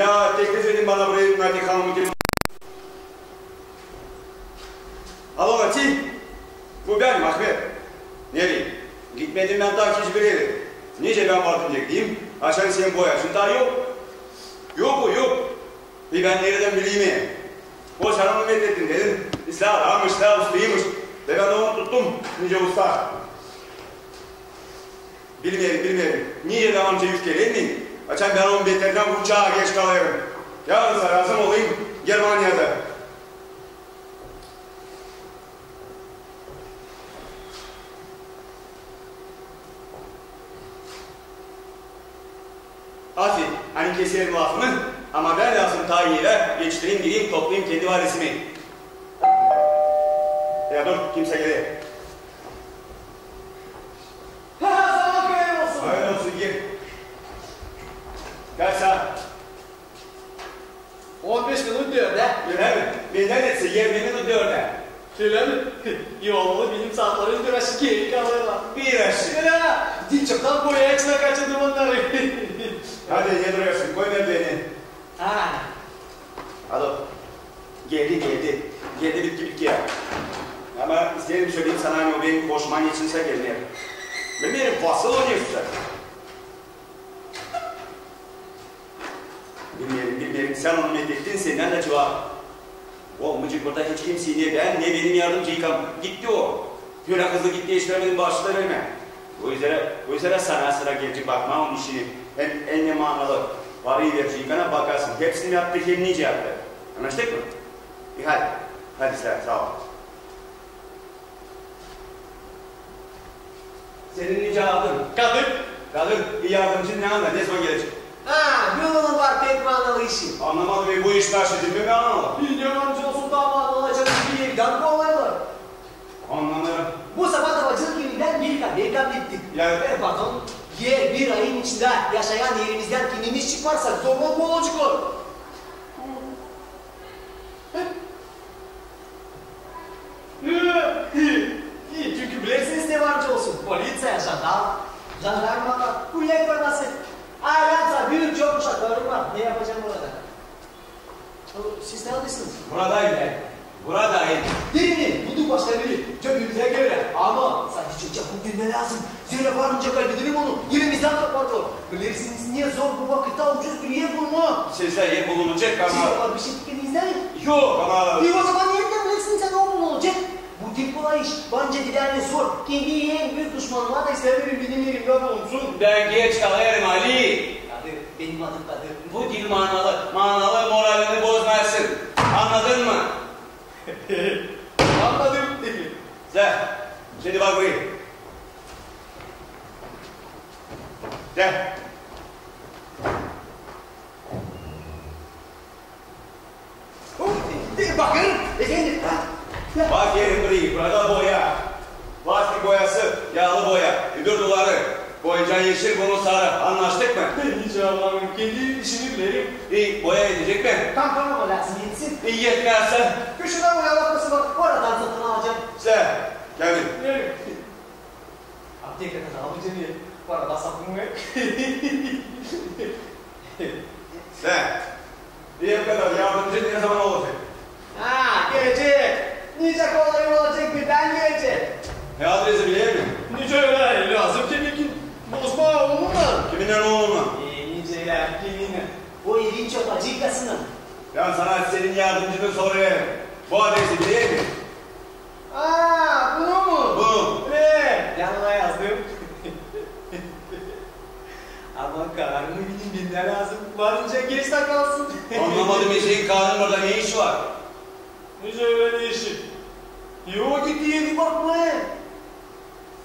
Ya teklif edin bana burayı Natik Hanım'ı. Alo Natik. Bu ben Mahvet. Nereye? Gitmedim ben daha hiçbir yere. Nice ben vardımca gideyim. Aşağı senin boyasın daha yok. Yok. Bir ben nereden bileyim ya. O canımı methettin dedim. İslah ustaymış. Ve ben onu tuttum. Nice usta. Bilmeyelim. Nice devamcı yük gelir mi? Açan ben onun beterinden uçağa geç kalıyorum. Yarın lazım olayım Germanya'da. Afi, hani keserim lafımı ama ben lazım tayiyle geçtireyim gideyim toplayayım kendi varisimi. Ya dur kimse geliyor. Sana hayırlı olsun. Hayırlı olsun gir. Kaç saat? 15 minut diyor ne? Öyle mi? Benden etse 20 minut dörde. Öyle mi? Yolunu bilim saatleri güreşi keyif kalıyorlar. Bir aşı. Öyle mi? Dil çoktan boya içine kaçırdım onları. Hadi ne duruyorsun? Koy ver beni. Ha. Alo. Geldi. Geldi bitki ya. Ama isterim söyleyeyim sana hani o benim koşman içinse gelmiyor. Bilmiyorum fasıl oynuyorsun sen. Bilmiyorum. Sen onu methettin senden de cevap. O mıcık burada hiç kimseyi ne ben ne benim yardımcıyım. Gitti o. Böyle hızlı gitti işlemedim başlığı verme. O yüzden sana sıra gelecek bakma onun işini. En ne manalı. Parayı vereceğim bana bakarsın. Hepsini yaptı kendince yaptı. Anlaştık mı? Hadi sağ ol. Senin nice adın? Kadın. Bir yardımcın ne anlar? Ne zaman gelecek? Yolun var pek manalı işi. Anlamadım ve bu iş taşıdı mı anlamadım. Bilmiyorum amca olsun damat olacak bir evden kolaylar. Anlamadım. Bu sabah davacılık evinden bir kan ettik. Yani? Pardon. Bir ayın içinde yaşayan yerimizden kendimiz çıkmazsak zorla bu olacak olur. Çünkü bilirsiniz ne varca olsun. Polisiye, jandarma, kuyek forması. Ayrıca büyük çok uşaklarım var. Ne yapacağım burada? Siz neredesiniz? Buradayım. Değil mi? Bulduk başka biri. Cebimize göre. Ama sadece çocuk bugün ne lazım? Zira varınca kaybederim onu. Yerimizden kaparlar. Bilirsiniz niye zor bu vakitte ucuz bir yer bulma. Sizler yer bulunacak ama... Siz var bir şey fikrinizde mi? Yok ama... İyi o zaman nereden bilirsin sen o bulunacak? Bu tip kolay iş. Bence giderle sor. Kendi en büyük düşmanıma da isterim bilinlerim ya bulunsun. Ben geç kalıyorum Ali. Kadir, benim adım Kadir. Bu dil manalı moralini bozmasın. Anladın mı? Anladım. Gel. Şimdi bak buraya. Gel. Bakın efendim. Bak yerim burayı. Burada boya. Plastik boyası, yağlı boya. $1 boyunca yeşil, bunu sarı. Anlaştık mı? Hiç anlamam. Kendi işimi bilirim. İyi, boya edecek mi? Kampanya lazım yetsin. İyi yetmezse. Köşeden boyalatması var. Oradan satın alacağım. Sen, gel. Yerim. Apteka kadar alacağım ya. Bu arada satın mı? Sen. Bir kadar yardımcı ne zaman olacak? Gelecek. Nice kolay olacak birden gelecek. Ne adresi biliyor musun? Nice öyle lazım kimin bozma olur mu? Kiminle olma? Niceler kiminle? O evin çok acıkasının. Ben sana senin yardımcını soruyorum. Bu adresi biliyor musun? Bunu mu? Bu. Yanına yazdım. Ama kararını bilin birine lazım. Varınca geç kalsın. Anlamadım şeyin karnın orada ne işi var? Nice öyle işi. Yok gidiye bir bakma.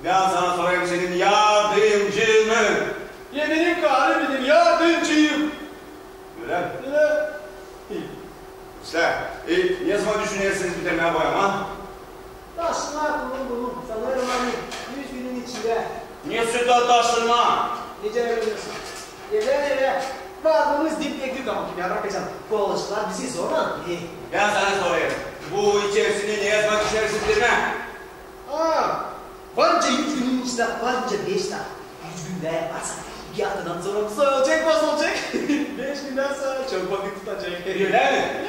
Ben sana sorayım senin yardımcını. Ya benim karı benim yardımcıyım. Öyle mi? Öyle. İşte, ne zaman düşünüyorsunuz bitirmeye boyama? Taşlar bunun. Sanırım hani 100 günün içinde. Niye sütla taşınma? Nece veriyorsun? Eve. Varlığımız dip eklik ama kim yapacağım. Bu alışıklar bizi zorla. Ben sana sorayım. Bu içerisini ne yazmak içerisindir ne? Varınca 100 günün içinde, varınca 5 saat. 100 günde yaparsan 2 haftadan sonra soyulacak, bozulacak. 5 günden sonra çok vakit tutacak. Öyle mi?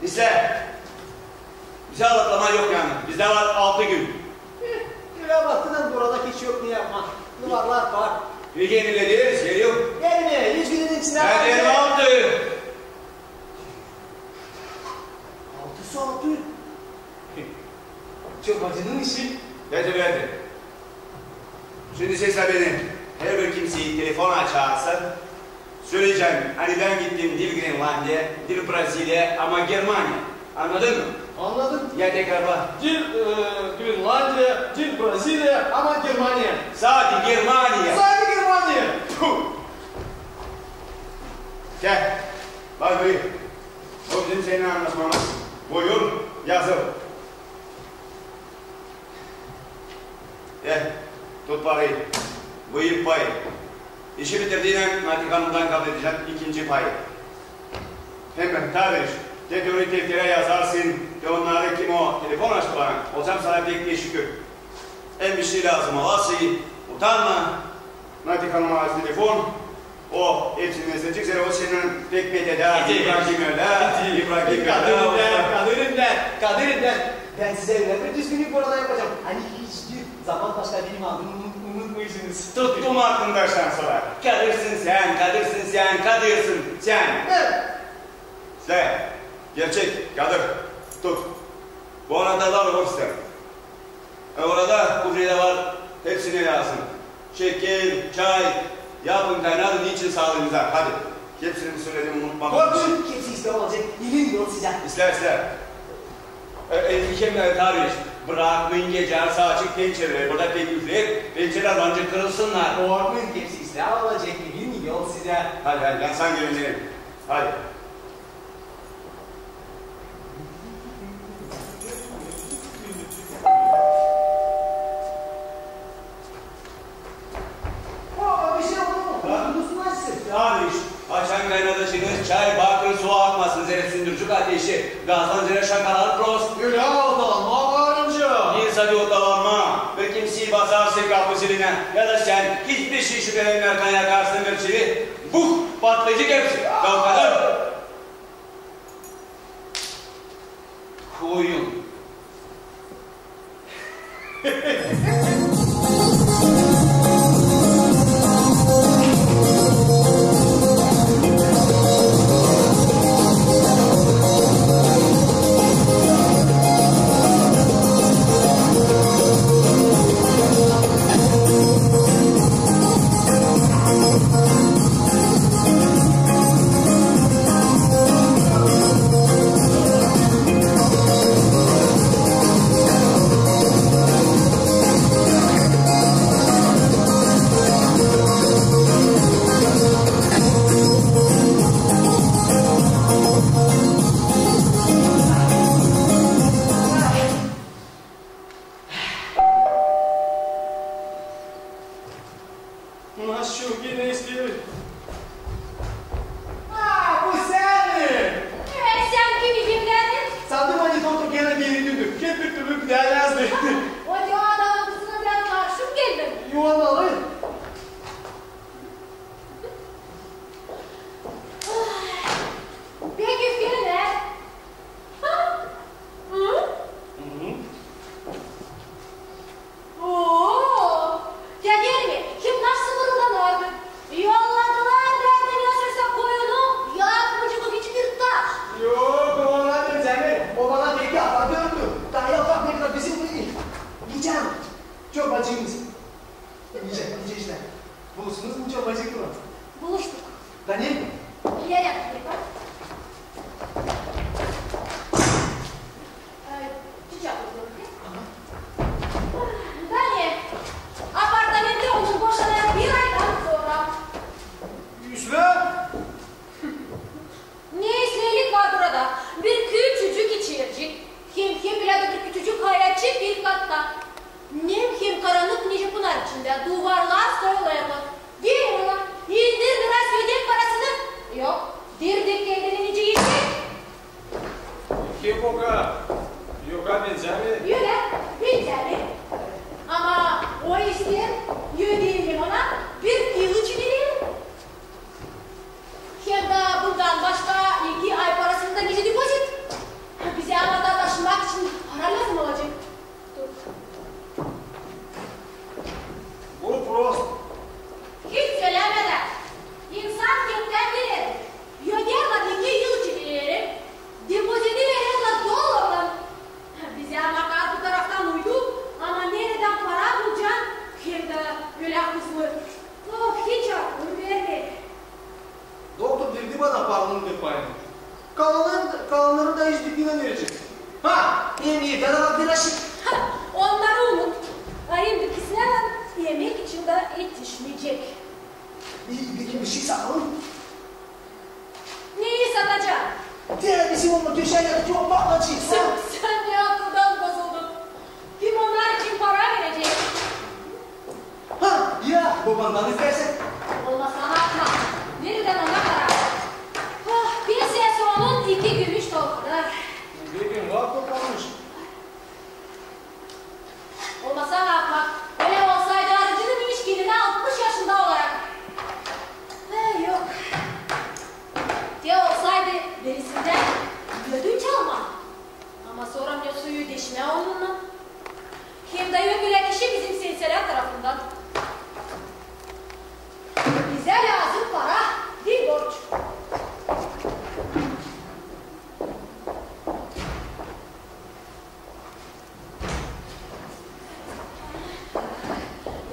İşte bize alatlama yok yani. Bizde var 6 gün. Öyle baktığından burada hiç yok ne yapmak. Duvarlar var. Bir gelinle değiliz, geliyor. Gelme, 100 günün içinde. Ben yerim 6. 6 saat. Çorbacının işi. Verdi. Şimdi sesle beni. Her bir kimseyi telefon açarsa söyleyeceğim. Hani ben gittim dil Grenlandiya, dil Brezilya ama Germanya. Anladın mı? Anladım. Ya tekrar bak. Dil Grenlandiya, dil Brezilya ama Germanya. Sadece Germanya. Sadece Germanya. Gel. Bak buraya. O bizim seninle anlaşmamız. Buyur, yazıl. Gel. Tut parayı. Bu ilk pay. İşi bitirdiğine Natik Hanım'dan kabul edeceğim ikinci payı. Hemen tabi. Detörü deftere yazarsın. Ve onları kim o? Telefon açtı bana. Olsam sana pek bir şükür. En bir şey lazım olası. Utanma. Natik Hanım'a aç telefon. O hepsini mesajcık üzere o senin pek meteder. İbrahim Kaderinden. Ben size öyle bir düzgünlük burada yapacağım. Hani hiçbir zaman başka benim adımı unutmayısınız. Tuttum arkadaştan sonra. Kadırsın sen. Evet. Sen. Gerçek Kadır. Tut. Bu anahtarlar var isterim. Orada kuzeyde var. Hepsine lazım. Şeker, çay. Yapın kaynağı niçin sağlığınıza. Hadi. Hepsini söyledim unutmam. Korkun. Hepsi ister olacak. İlin yol size. İster. Endişemle tarih. Bırakmayın gece arsa açık pencereleri. Burada pek üfleyip pencereler ancak kırılsınlar. Korkun. Hepsi ister olacak. İlin yol size. Hadi yansan görünelim. Hadi. Bir şey oldu mu? Nasıl açsın? Tarih. Açan kaynatışınız çay, bakır, su akmasın. Zere sündürcük ateşi. Gazdan zere şakalar prost. Öyle odalanma varınca. Bir sadi odalanma. Ve kimseyi basarsın kapı ziline. Ya da sen hiçbir şey şüphelenirken yakarsın bir çivi. Buh! Patlayıcı hepsi. Kalkadar. Koyun. Nasıl yine istiyor? Bu sen mi? Evet, sen kimi kimlerdin? Sandım hani koltuk gene geri döndü. Hep bir türlü bir değerlezdi. O adamın kızına ben karşım geldim. Yuvarlalı. Peki fikri ne? Hı? Oo! Ya değil mi? Kim nasıl mırıldanırdı? Yolladılar derdini yaşarsa koyunu, yapmacılık hiçbir taş. Yok o bana benzemedi. O bana peki hata döndü. Daha yapmak ne kadar bizim değil. Yiyeceğim. Çok acıyız. Yiyecek işte. Buluştunuz mu çok acıklı mı? Buluştuk. Benim. Yer yaptık. Çiçek buldum. Dani, apartamente onun boşanaya bir aydan sonra. Üsle. Ne esnelik var burada? Bir küçücük içercik. Hem bile bir küçücük hayatçı bir katta. Nem karanlık nice pınar içinde. Duvarlar soyulayalı. Değil mi lan? İndir biraz yedek parasını. kimden verecek? Ha, iyi, bedava bir aşık. Onları unut. Ayın ikisine yemek için de yetişmeyecek. Bir şey satalım. Neyi satacağım? Diğer bizim onunla döşeyle çok baklacıyız. Sen ne akıldan bozuldun? Kim onlar için para verecek? Ha, ya babandan istersen. Olmasa atma. Nereden ona para? Ah, bir sene onun 2 gümüş toplar. Bir gün var toplamış. Olmasa atmak. Öyle olsaydı arıcının ilişkinine 60 yaşında olarak. Yok. Ya olsaydı birisinden ödünç alma. Ama sonra ne suyu deşme onunla. Hem de yok kişi bizim silsiler tarafından. Bize lazım para, değil borç.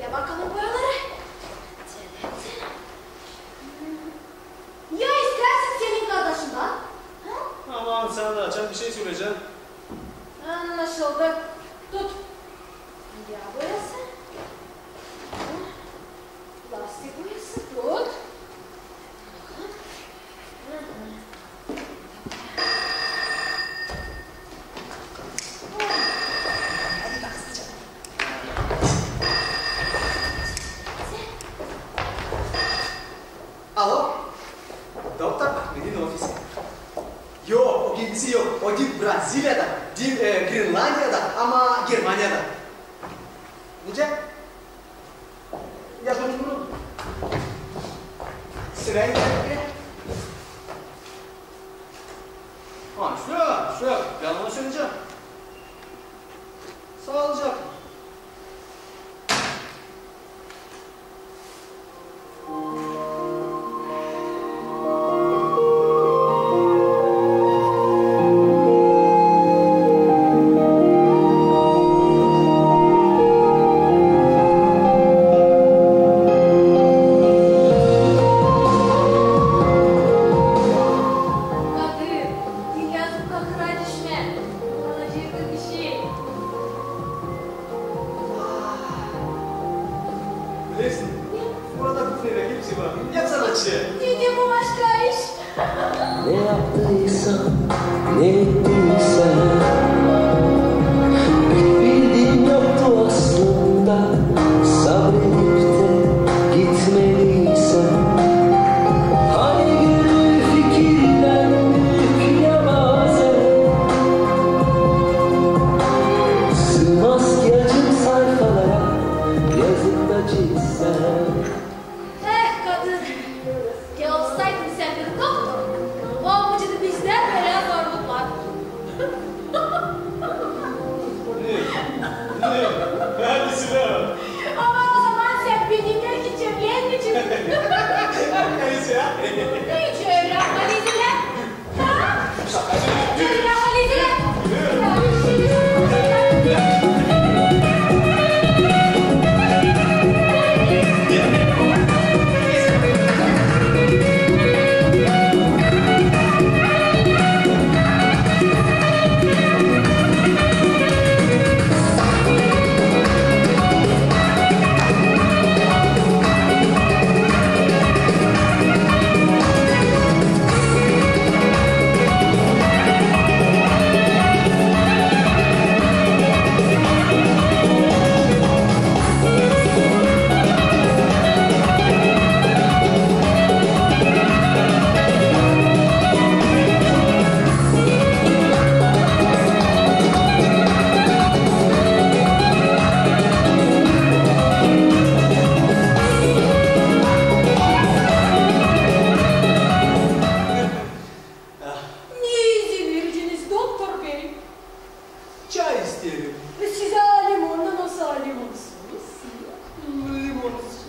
Ya bakalım paraları. Ya istersin senin kardeşinden? Aman sen de açan bir şey söyleyeceksin. Anlaşıldı. Tut. Ya boyası. Lastik boyası. Tut. Hadi bak sıcak. Alo? Doktor Ahmet'in ofisi. Yok, o kendisi yok. O değil Brezilya'da, değil Grenlandiya'da ama Germanya'da. Nice? Yapın bunu. Sıraya gidelim. Ha, şuraya. Ben onu söyleyeceğim. Sağlıcakla. Bilirsin, burada kuflere hepsi var. Yap sanatçı. Dedi bu başka iş. Ne yaptıysam, ne ettiysem pek bildiğim yoktu aslında. Sabredip de gitmeliysem hani gönül fikirlendik ya bazen. Sığmaz ki acım sayfalara yazıp da çizsem. Kadın. Ya olsaydın sen bir doktor. O amacını bizden böyle zorluklar. Ne? Hadi sıra. Ama o zaman sen benimle hiç evlenmeyeceksin. Neyse ya. Hiç evlenmeliydin. Ha? Evlenmeliydin. Niye izin verdiniz doktor bey? Çay isteyelim. Size limonlu nasıl limonsuz? Limonsuz.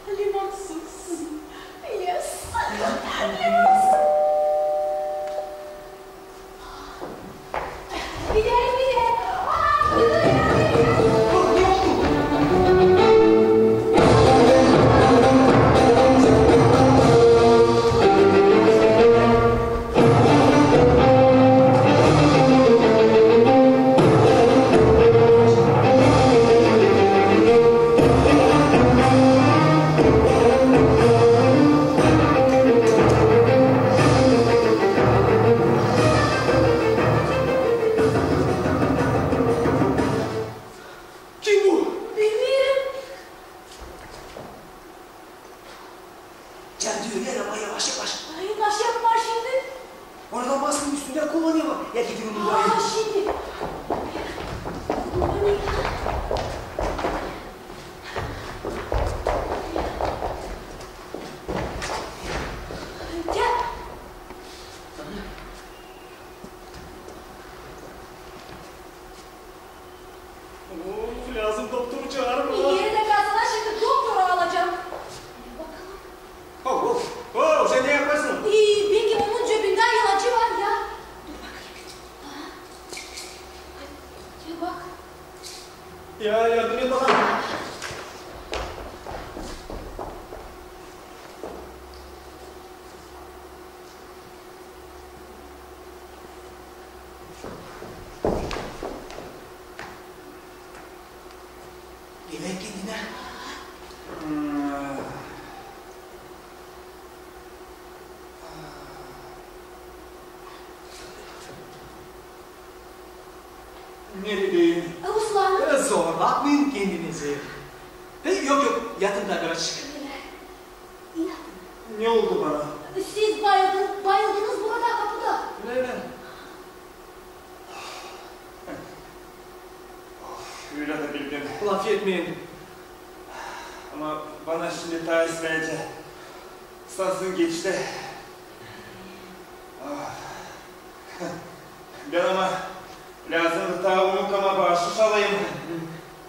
Limonsuz. Yes. Limonsuz. Gidelim gidelim. Ya gidiyorum buraya. Şimdi. Gel. Of, lazım doktoru çağırma. Yerine kalsana şimdi doktoru alacağım. Bakalım. Sen ne yaparsın? Benim onun cebinde ilacı var ya. Dur bakayım. Gel bak. Ya yardım et bakalım. Yemek kendine. Nereliyim? Uslandım. Zorlatmayın kendinizi. Yok, yatın da biraz çık. Ne oldu bana? Siz bayıldınız burada kapıda. Öyle. Öyle de bildim. Laf etmeyin. Ama bana şimdi tahsis verecek. Sazın geçti. Ben ama lazım tavuğumu kama bağışış alayım.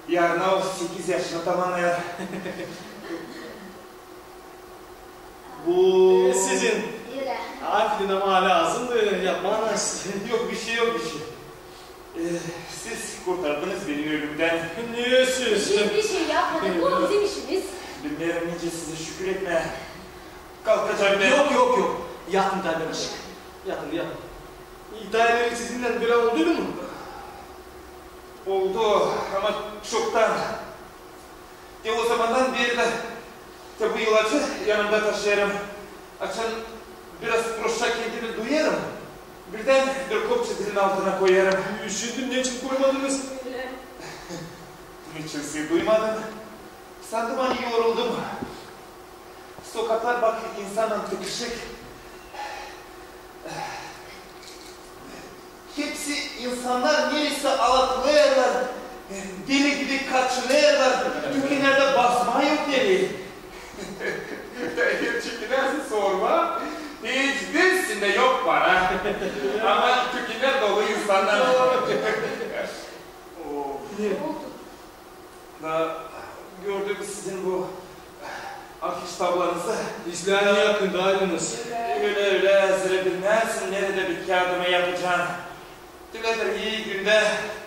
Yarına o 8 yaşını tamamlayar. Bu... Sizin. Yürü. Afidin ama lazımdı. Yapmanız. Yok bir şey. Siz kurtardınız beni ölümden. Niye siz? Biz bir şey yapmadık. Bu bizim işimiz. Bilmiyorum nice size şükür etme. Kalkacağım ben. Yok. Yatın da biraz çık. Yatın. İtalyanları sizinle böyle oldu mu? Oldu ama çoktan. O zamandan beri de bu ilacı yanımda taşıyarım. Açan biraz proşa kendimi duyarım. Birden bir kop çizinin altına koyarım. Üşüdüm, ne için koymadınız? Niçin sizi duymadım? Sandım hani yoruldum. Sokaklar bak insanın tıkışık. Hepsi insanlar neresi alaklıyorlar. Deli gibi kaçırıyorlar. Türkiye'lerde basma yok deli. Türkiye'den sorma. Hiçbirisinde yok para. Ama Türkiye'ler dolu insanlar. Ne oldu? Da gördüm sizin bu afiş tablanızı. İslam'a yakındaydınız. Öyle sıra bilmezsin nerede bir kağıdımı yapacağım. Diledir iyi günde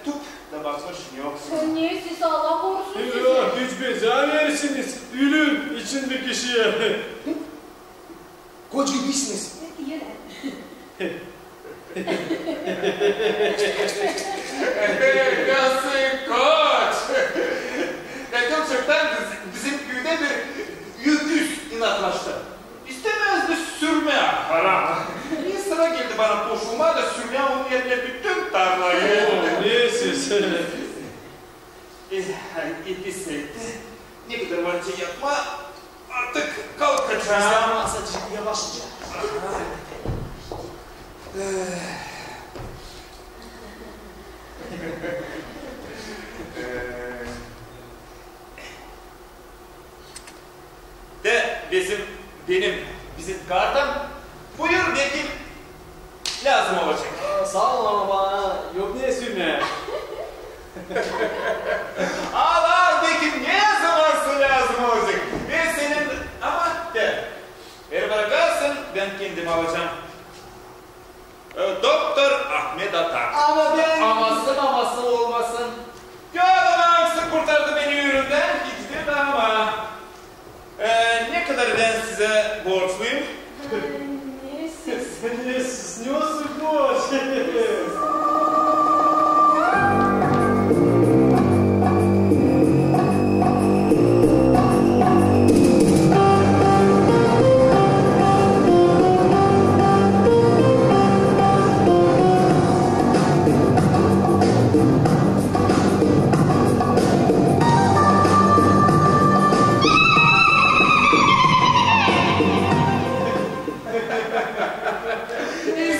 tup da basmış yoksun. Sen niye siz Allah korusun sizi? Yok, hiçbir zahmersiniz. Ölüm içinde kişiye. Koç gibisiniz. Yürü. Nasıl koç? Gerçekten bizim köyde bir yüzüz inatlaştı. İstemezdi sürme haram. Bir sıra geldi bana koşulma da sürme onun yerine bütün tarlayı. Ne siz? Etti etti. Ne kadar varınca yapma artık kalkacağım. İslam'a asacık yavaşça. bizim kartım. Buyur Bekir. Lazım olacak. Sağ ol ama bana yok ne sürme. Al Bekir ne zamansı lazım olacak. Ben senin ama de. Ver bırakarsın ben kendim alacağım. Doktor Ahmet Atak. Ama ben... Aması olmasın. Hangisi kurtardı beni üründen hiçbir ama. Ne kadar ben size borçluyum? Ne снёс борщ?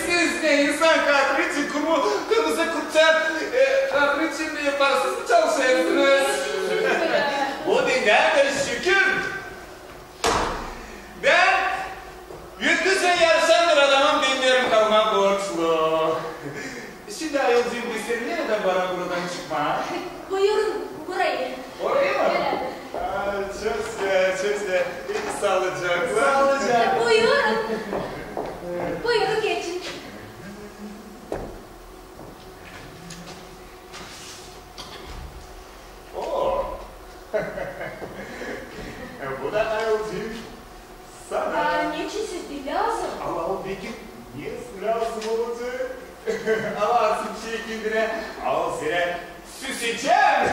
Siz de insan katili için kumu kırmızı kurtçak rahmet için yaparsınız mı çalışacaksınız? O dinlerdir şükür. Ben 100 sene yarışandır adamım bilmiyorum kalmam borçlu. Şimdi ayolcuyum bu istedi nereden bana buradan çıkma? Buyurun burayı. Oraya mı? Evet. Çok güzel, çok güzel. Sağlıcakla. Sağlıcakla. Buyurun. Buyurun geçin. Oo. Bu da ayolcuyum. Sana. Niçin siz lazım? Ama o peki niye lazım olacak? Alarsın şekildine, al sene süs içer.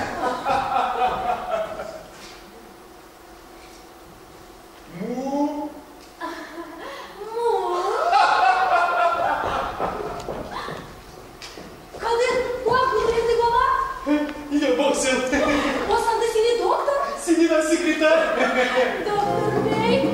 Mu. Mu. Kadir, bu akıllıydı baba. Ya bak sen. O sandı seni doktor. Seni ben sekreter. Doktor bey.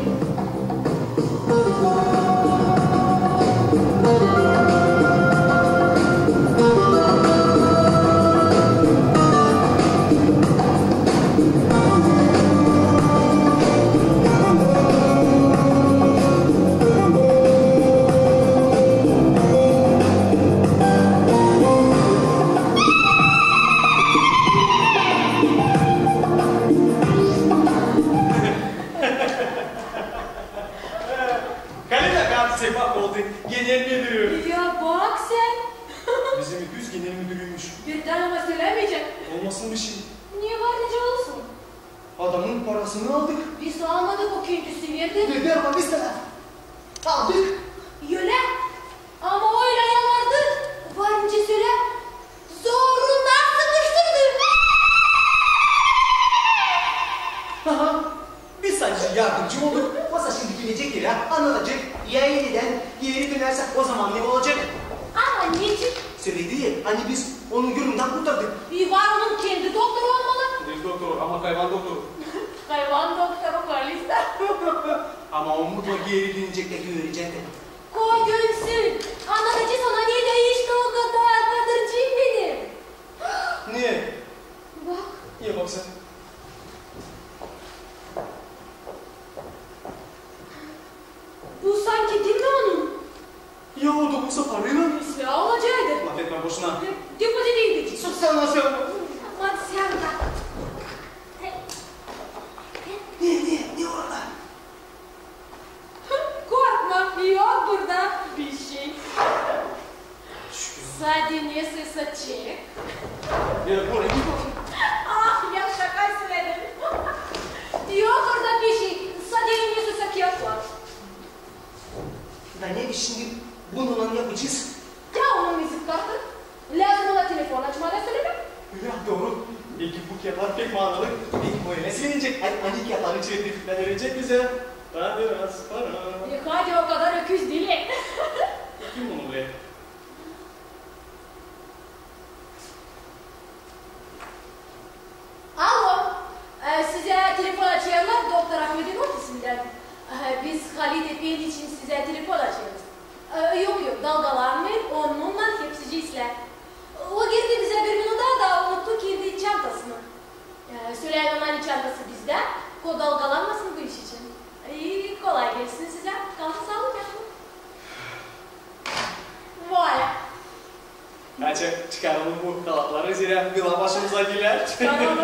Kalite kalite bak oldu. Genel müdürü. Ya bak sen. Bizim düz genel müdürüymüş. Birden ama söylemeyecek. Olmasın bir şey. Niye var nece olsun? Adamın parasını aldık. Biz almadık o kendisi verdi. Dedi ama biz de aldık. Yöle. Ama öyle yalardı. Varınca söyle. Zoruna sıkıştırdı. Aha. Biz sadece yardımcı olduk. Masa şimdi gelecek yere anılacak. Ya yeniden geri dönerse o zaman ne olacak? Ama niçin? Söyledi ya hani biz onun gölünden kurtardık. Bir var onun kendi doktoru olmalı. Değil doktor ama hayvan doktoru. Hayvan doktoru polisler. Ama o mutlaka geri dönecek de görecek de. Koy görsün. Anlatıcı sana ne değişti o kadar Kadirciğim benim. Niye? Bak. İyi bak sen. Bu sanki değil mi onun? Ya o dokunsa parayla mı? Silah olacaktı. Laf etme boşuna. Depozitiydi. Sus sen nasıl? Aman sen de. Ne orada? Korkma, yok burada bir şey. Sadece neyse saçı. Ya buraya git bakayım. Ah ya şaka söyledim. Yok orada bir şey. Sadece neyse saçı var. Ya ne şimdi bununla yapacağız? Ya onun müzik kartı. Lazım ona telefon açmada söyleme. Ya doğru. İlk bu kağıtlar pek manalı. İlk böyle silinecek. Hani kağıtları çevirdik. Verecek bize. Daha biraz para. Hadi o kadar öküz dili. Kim bunu buraya? Alo. Size telefon açıyorlar Doktor Ahmet'in ofisinden. Biz Halit Epey'in için size telefon açıyoruz. Yok dalgalanma onunla hepsici işler. O girdi bize bir minuda da unuttu girdi çantasını. Süleyman'ın çantası bizde. O dalgalanmasın bu iş için. İyi kolay gelsin size. Kalın sağlıcakla. Vay. Hadi çıkaralım bu kalatları zira bir lan başımıza gelir. Tamam.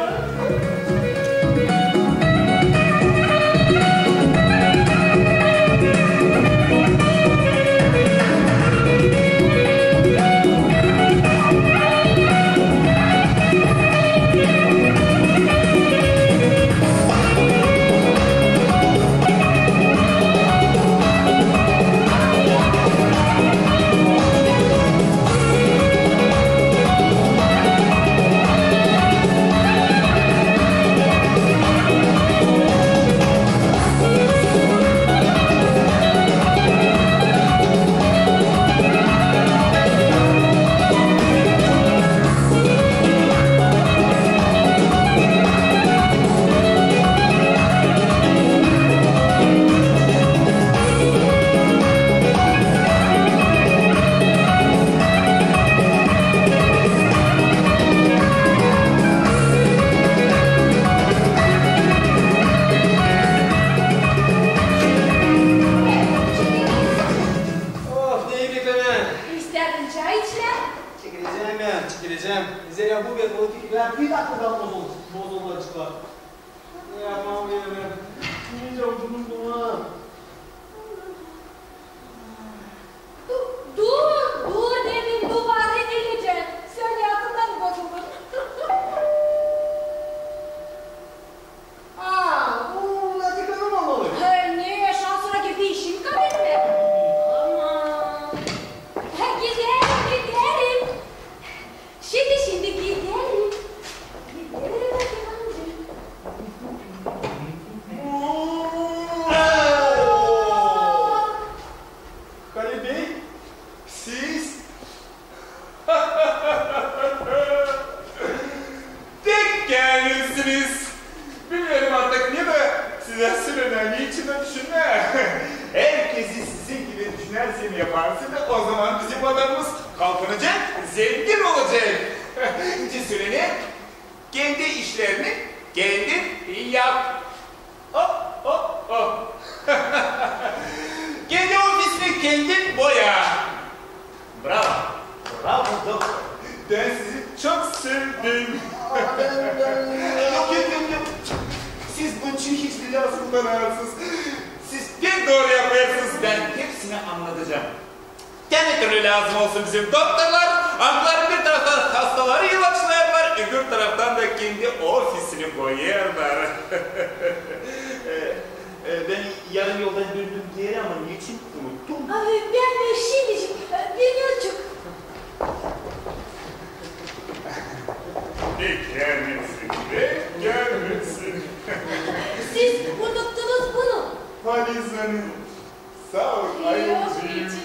Zira bu bir politikler bir dakikadan bozulacaklar. Yapmam yerim. Yiyeceğim bunu. Dur dedim duvarı geleceğim. Sen yakından mı bozuldun? Bu Latika'nın olmalı. Ne şansına gibi işim kalır mı? Aman. Giderim. Şimdi giderim. Halil Bey, siz tek gelmişsiniz. Bilmiyorum artık ne de size söylemem içime düşünme. Herkesi sizin gibi düşünersem yaparsın da o zaman bizim adamımız kalkınacak, zengin olacak. Cesürene kendi işlerini kendin yap. Hop hop hop. Kendi ofisini kendin boya. Bravo. Bravo doktor. Ben sizi çok sevdim. Yok. Siz bunun için hiçbir lazım kullanamazsınız. Siz bir doğru yapıyorsunuz. Ben hepsini anlatacağım. Ne türlü lazım olsun bizim doktorlar. Aklar bir taraftan hastaları ilaçlarlar. Öbür taraftan da kendi ofisini boyarlar. Ben yarım yoldan döndüm diye ama niçin unuttum? Abi ben de şimdi bilmiyorum. Gelmesin. Siz unuttunuz bunu. Faliz Hanım. Sağ ol ayolcuğum.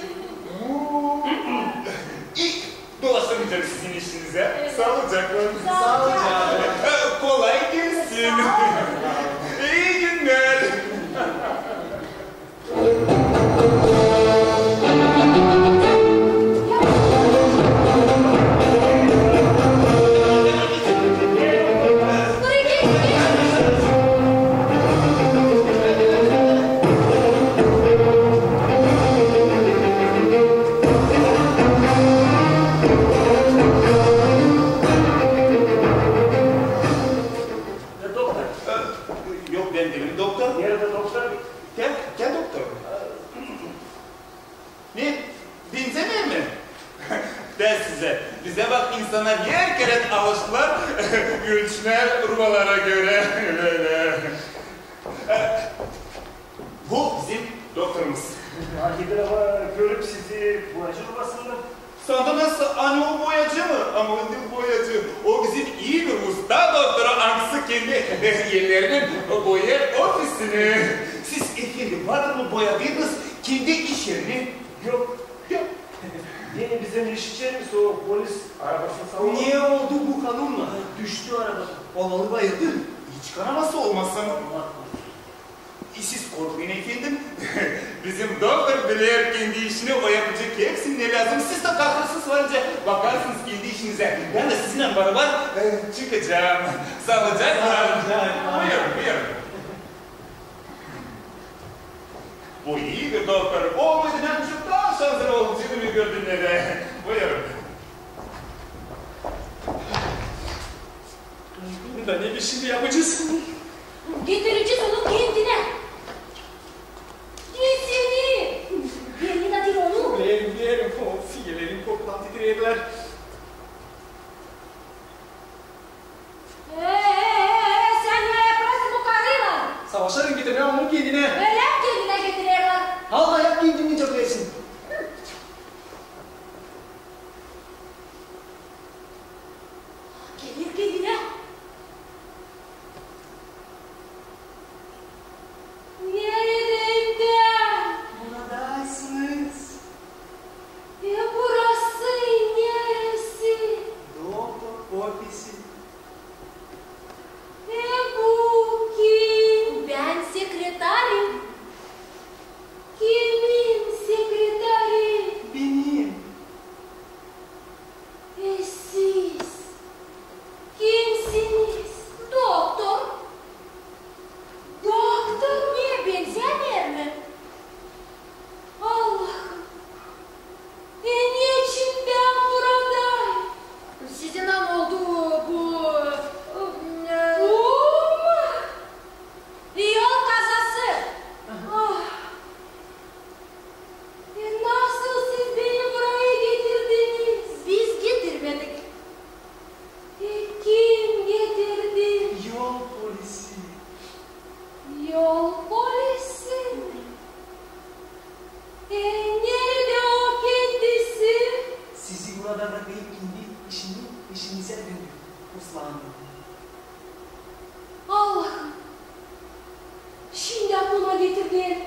İlk dolaşamayacağım sizin işinize. Evet. Sağlıcakla. Sağlıcakla. Kolay gelsin. İyi günler. Yok ben değilim doktor. Nerede doktor? Gel doktor. Ne? Benzemiyor mi? Ben bize bak insanlar yer kere alıştılar. Gülçiner rubalara göre. Öyle. Bu bizim doktorumuz. Akide görüp sizi boyacı rubasında. Sandınız hani o boyacı mı? Ama o boyacı. O bizim iyi bir usta doktoru. Hangisi kendi yerlerinin boyar ofisini. Siz efendim var mı boyadığınız kendi iş yerini? Yok. Yine bizim iş içerimiz o polis arabasını savunma. Niye oldu bu kanunla? Düştü araba. Olalı bayıldı. Hiç kanaması olmasın. Siz korkmayın efendim. Bizim doktor bilir kendi işini o yapacak. Hepsinin ne lazım. Siz de kalkırsınız varınca bakarsınız kendi işinize. Ben de sizinle beraber çıkacağım. Sağlıcakla. Buyurun. Bu iyi bir doktor. Olmadığından çok daha şanslı olacağını gördüm de. Buyurun. Da ne bir şimdi yapacağız? Getireceğiz onu kendine. Seni. Yemin adil onu. Yerim. O fiyelerin korkudan titreyirler. Sen ne yaparsın bu karıyla? Savaşların getirmeye onu kendine. Öyle kendine getirirler. Allah yap kendini çok versin. Gelir kendine. ıslandım. Allah'ım. Şimdi aklıma getirdiğin.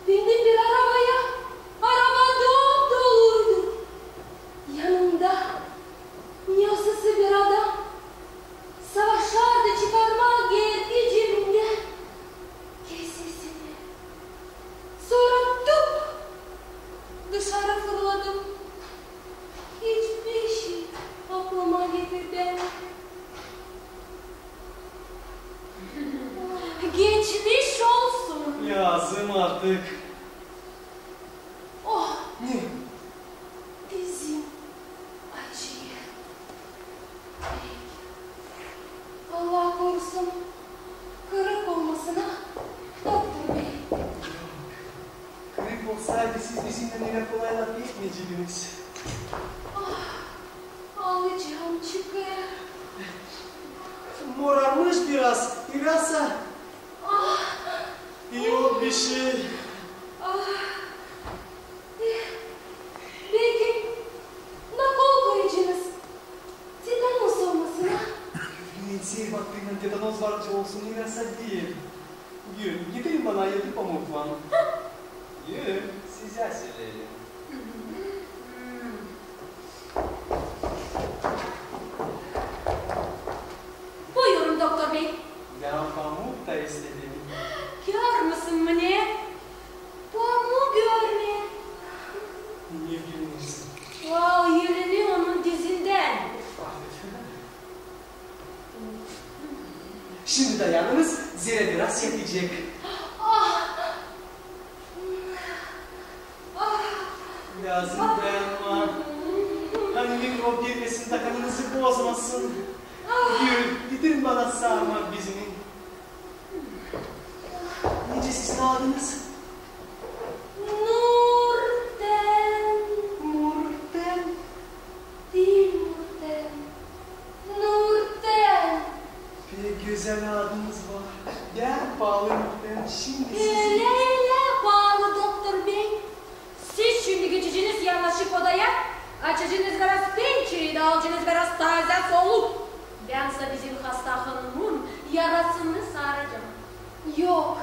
Bindim bir arabaya. Araba doluydu. Yanımda yasası bir adam. Savaşlarda çıkarma geldi cebimden. Kesesini. Sonra tup. Dışarı fırladım. Hiçbir şey aklıma getirdi. Geçmiş olsun. Yazım artık. Oh, Ne? dizim acıyor. Allah korusun. Kırık olmasına doktor bey. Grip olsaydı siz bizimle öyle kolay laf etmeyecektiniz. Ağlayacağım çıkıyor. Morarmış biraz. Bilhassa Ah, yok bir şey. ah. Belki nakol koyucunuz. Tetanos olmasına. Neyse bak benim tetanoz varca olsun bilhassa değil. Gül, gidelim bana ayırdı pamuklan. Gül, size söyleyelim. Buyurun doktor bey. Ben pamuk da istedim. Gör müsün beni? Pamuk görme. Niye gülmüyorsun? Wow, yürünüyor onun dizinden. Şimdi dayanınız, zire biraz yetecek. Ah. Ah. Lazım dayanma. Hani mikrop girmesin, takımınızı bozmasın. Gül, gidin bana sarma bizimi. Nice sizin adınız? Nurten. Nurten. Değil Nurten. Nurten. Bir güzel adınız var. Gel bağlı Nurten, şimdi Öyle bağlı doktor bey. Siz şimdi geçiciniz yanlışık odaya. Açıcınız biraz pençeyi, alıcınız biraz taze soluk. Bense bizim hasta hanımın yarasını saracağım. Yok,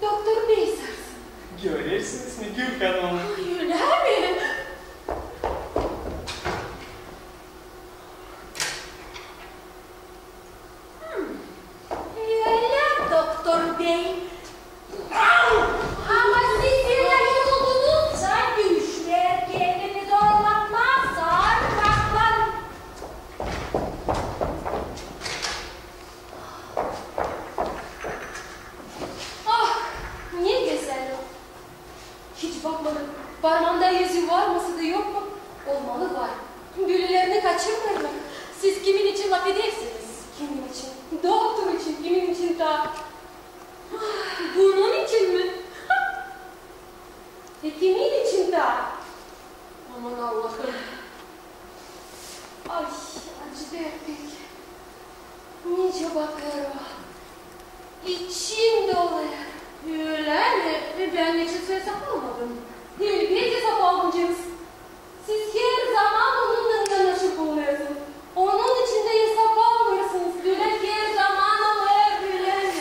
doktor bey sarsın. görürsünüz mü Gül Hanım? Öyle mi? Öyle doktor bey. Ama siz birlikte olduğunuzda düşler kendini zorlatmaz, sarmaklar. Ah, ne güzel o. Hiç bakmadım. Parmağımda yüzü var mısı da yok mu? Olmalı var. Birilerini kaçırmıyorlar. Siz kimin için laf edersiniz? Kimin için? Doktor için, kimin için daha? Bunun için mi? Kimin için daha? Aman Allah'ım. Ay, acı derdik. Nice bakıyor o. İçim doluyor. Öyle mi? Ben hiç söz almadım. Elbette saf almayacağız. Siz her zaman onunla yanaşıp oluyorsunuz. Onun içinde hesap almıyorsunuz. Böyle her zaman oluyor, böyle mi?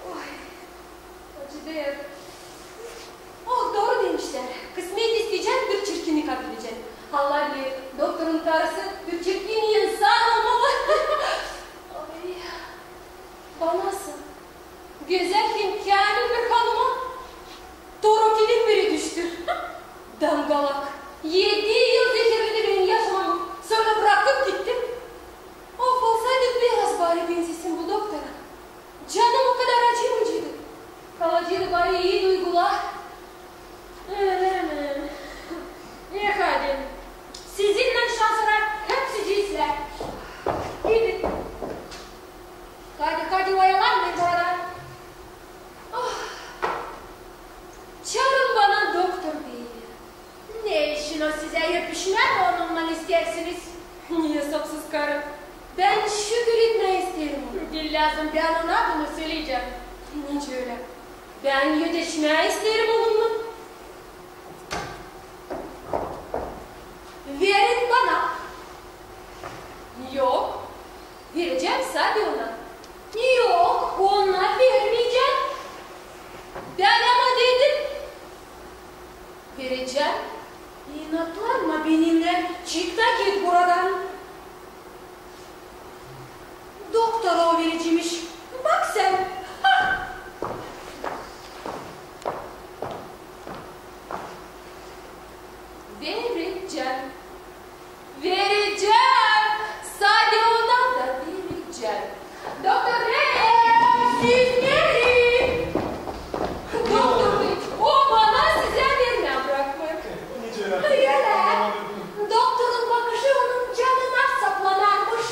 Oy, acı değil. Oh, doğru demişler. Kısmet isteyeceksin, bir çirkini kabul edeceksin. Allah bilir, doktorun karısı bir çirkin insan olmalı. Ay, banasın. Güzelken kamil bir hanıma Dorothy'nin biri düştü. Dangalak. 7 yıl zehirli benim yaşamamı. Sonra bırakıp gittim. Of olsaydı biraz bari benzesin bu doktora. Canım o kadar acımayıcıydı. Kalıcıydı bari iyi duygular. Öyle mi? Efendim, sizinle şanslar hepsi cinsler. Gidin. Hadi oyalanmayın burada. Oh. Çağırın bana doktor bey. Ne işin o size yapışmıyor mu onunla istersiniz? Hesapsız karım. Ben şükür etmeyi isterim. Dil lazım, ben ona bunu söyleyeceğim. Hiç öyle. Ben yüdeşmeyi isterim onunla. Verin bana. Vereceğim. İnatlanma benimle. Çık da git buradan. Doktor o vericiymiş. Bak sen. Ha! Vereceğim. Vereceğim. Sadece ondan da vereceğim. Doktor Bey, siz gelin. Doktor Bey, o bana size vermem bırakmak. Öyle. Doktorun bakışı onun canına saplanarmış.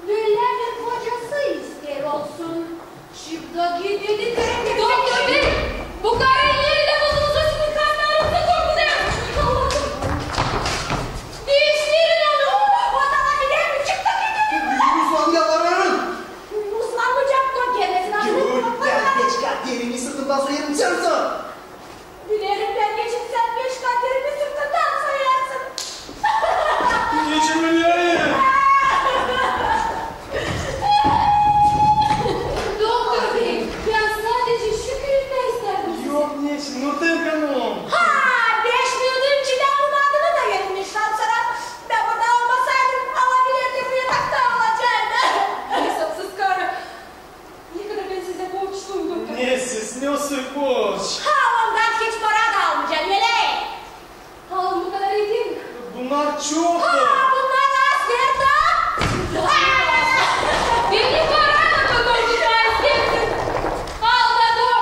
Böyle bir kocası ister olsun. Çıkta git dedi. Doktor Bey, bu karın yerine bulduğunuzda sizin kanlarınızı korkutuyormuş. Değiştirin onu. Odana gider mi? Çıkta git dedi. Uzman yalanın. Uslanmayacak mı kendisine? Dur, ben geç kat yerimi sırtımdan soyarım çarısı. Dilerim ben geçip sen 5 kat yerimi sırtından soyarsın. Niçin beni? Doktor Bey, ben sadece şükür etmek isterdim. Yok niçin? Nurten Hanım. Ha, 5 yıldır çiğdem'in adını da vermişler sana. Ben burada olmasaydım alabilirdim bu yatakta olacaktı. Hesapsız karı. Ne kadar ben size borçluyum doktor. Ne siz ne olsun boş? Ha, ondan hiç para da almayacağım, öyle. Ha, bu kadar iyi değil mi? Bunlar çok. Ha, bunlar askerde. Beni parayla tutuldular istersin. Al da dur.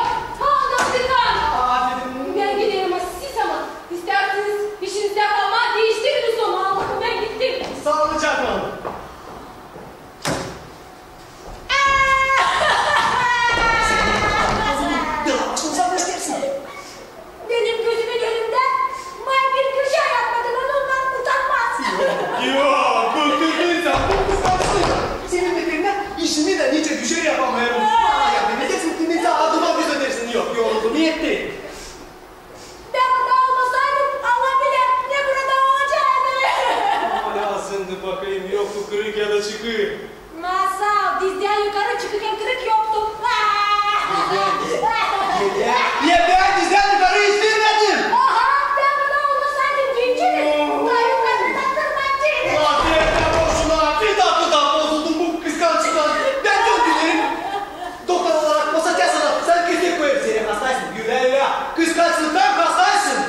Al da sıkan. Aferin. Ben giderim siz ama. İsterseniz işinizde kalma değiştiririz onu. Allah'ım ben gittim. Sağlıcakla kalın. Uzak istersin. Benim gözümün önünde may bir köşe yapmadın ondan utanmaz. Yok, bıktırdıysa bu kıskarsın. Senin beklerinden işini de nice düşer yapamayalım. Bana yardım edeceksin ki neyse adıma biz ödersin. Yok, yoruldum, yetti. Ben burada olmasaydım Allah bilir ne burada olacaktı. Lazımdı bakayım yoktu kırık ya da çıkık. Masal dizden yukarı çıkırken kırık yoktu. Ya ben dizden yukarı istemedim. Aha ben burada olmasaydım cincini. Kayıplarını tattırmaktaydı. Afiyetler olsun ha. Bir dakika bozuldum bu kıskançlıktan. Ben çok gülerim. Doktor olarak basacağız sana. Sen kesin koyarım seni. Hastaysın. Güler ya. Kıskançlıktan hastaysın.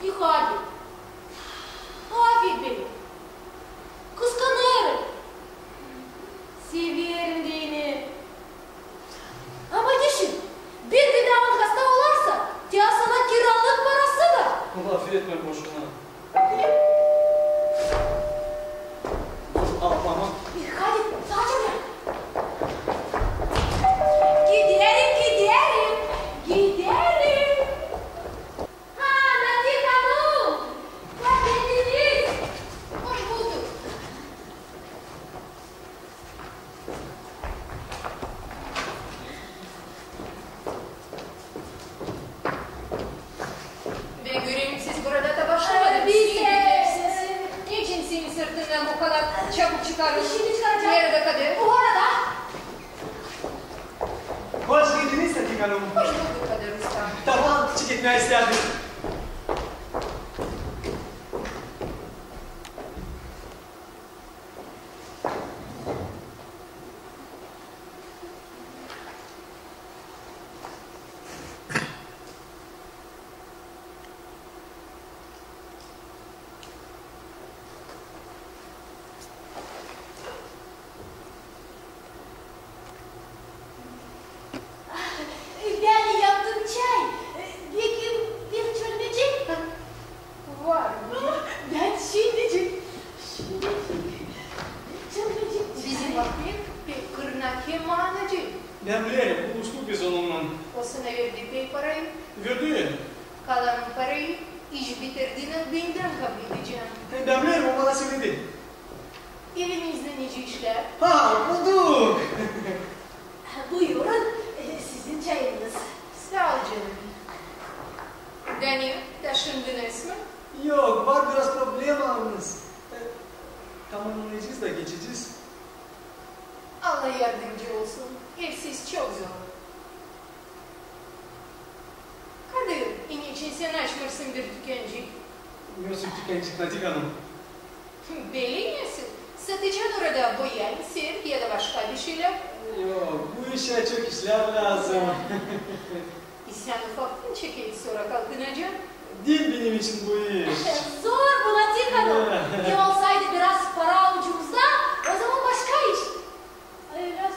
Yuh abi. Abi benim. Kıskanıyorum. Seviyorum dini. Ama düşün. Bir damat hasta olarsa ya sana kiralık parası da. Allah affetme boşuna. Aman. Hadi sadece gel. Giderim. Giderim. Ha Nadir Hanım. Hoş geldiniz. Hoş bulduk. Ve göreyim siz burada da başlamadınız. Biz İyi gidersiniz. Niçin senin sırtından bu kadar çabuk çıkarılmış? Şimdi çıkaracağım. Nerede kadar? Bu arada Hoş geldiniz Satik Hanım. Hoş bulduk kadar usta. Tamam, küçük etmeye isterdim. ben yaptım çay. Bir çölmecik. Var mı? Ben şimdicik. Çölmecik. Bizim bakayım bir kırnak kim manacı. Ben bilirim, buluştuk biz onunla. O sana verdi pek parayı. Verdi. Kalan parayı iş bitirdiğinde benden kabul edeceğim. Ben bilirim, o bana söyledi. Evinizde nice işler. Ha, bulduk. Buyurun. Sizin çayınız. Sağ ol canım. Daniel, taşındınız mı? Yok, var biraz problem alınız. Tamamlayacağız da geçeceğiz. Allah yardımcı olsun. Evsiz çok zor. Kadir, için sen açmışsın bir tükenci. Nasıl tükenci Nadik Hanım? Belli misin? Satacaksın orada boya, sirk ya da başka bir şeyler. Yok, bu işe çok işler lazım. Sen ufaktan çekil sonra kalkınacaksın. Değil benim için bu iş. Zor bu Latif Hanım. Ne olsaydı biraz para avucumuzda, o zaman başka iş. Öyle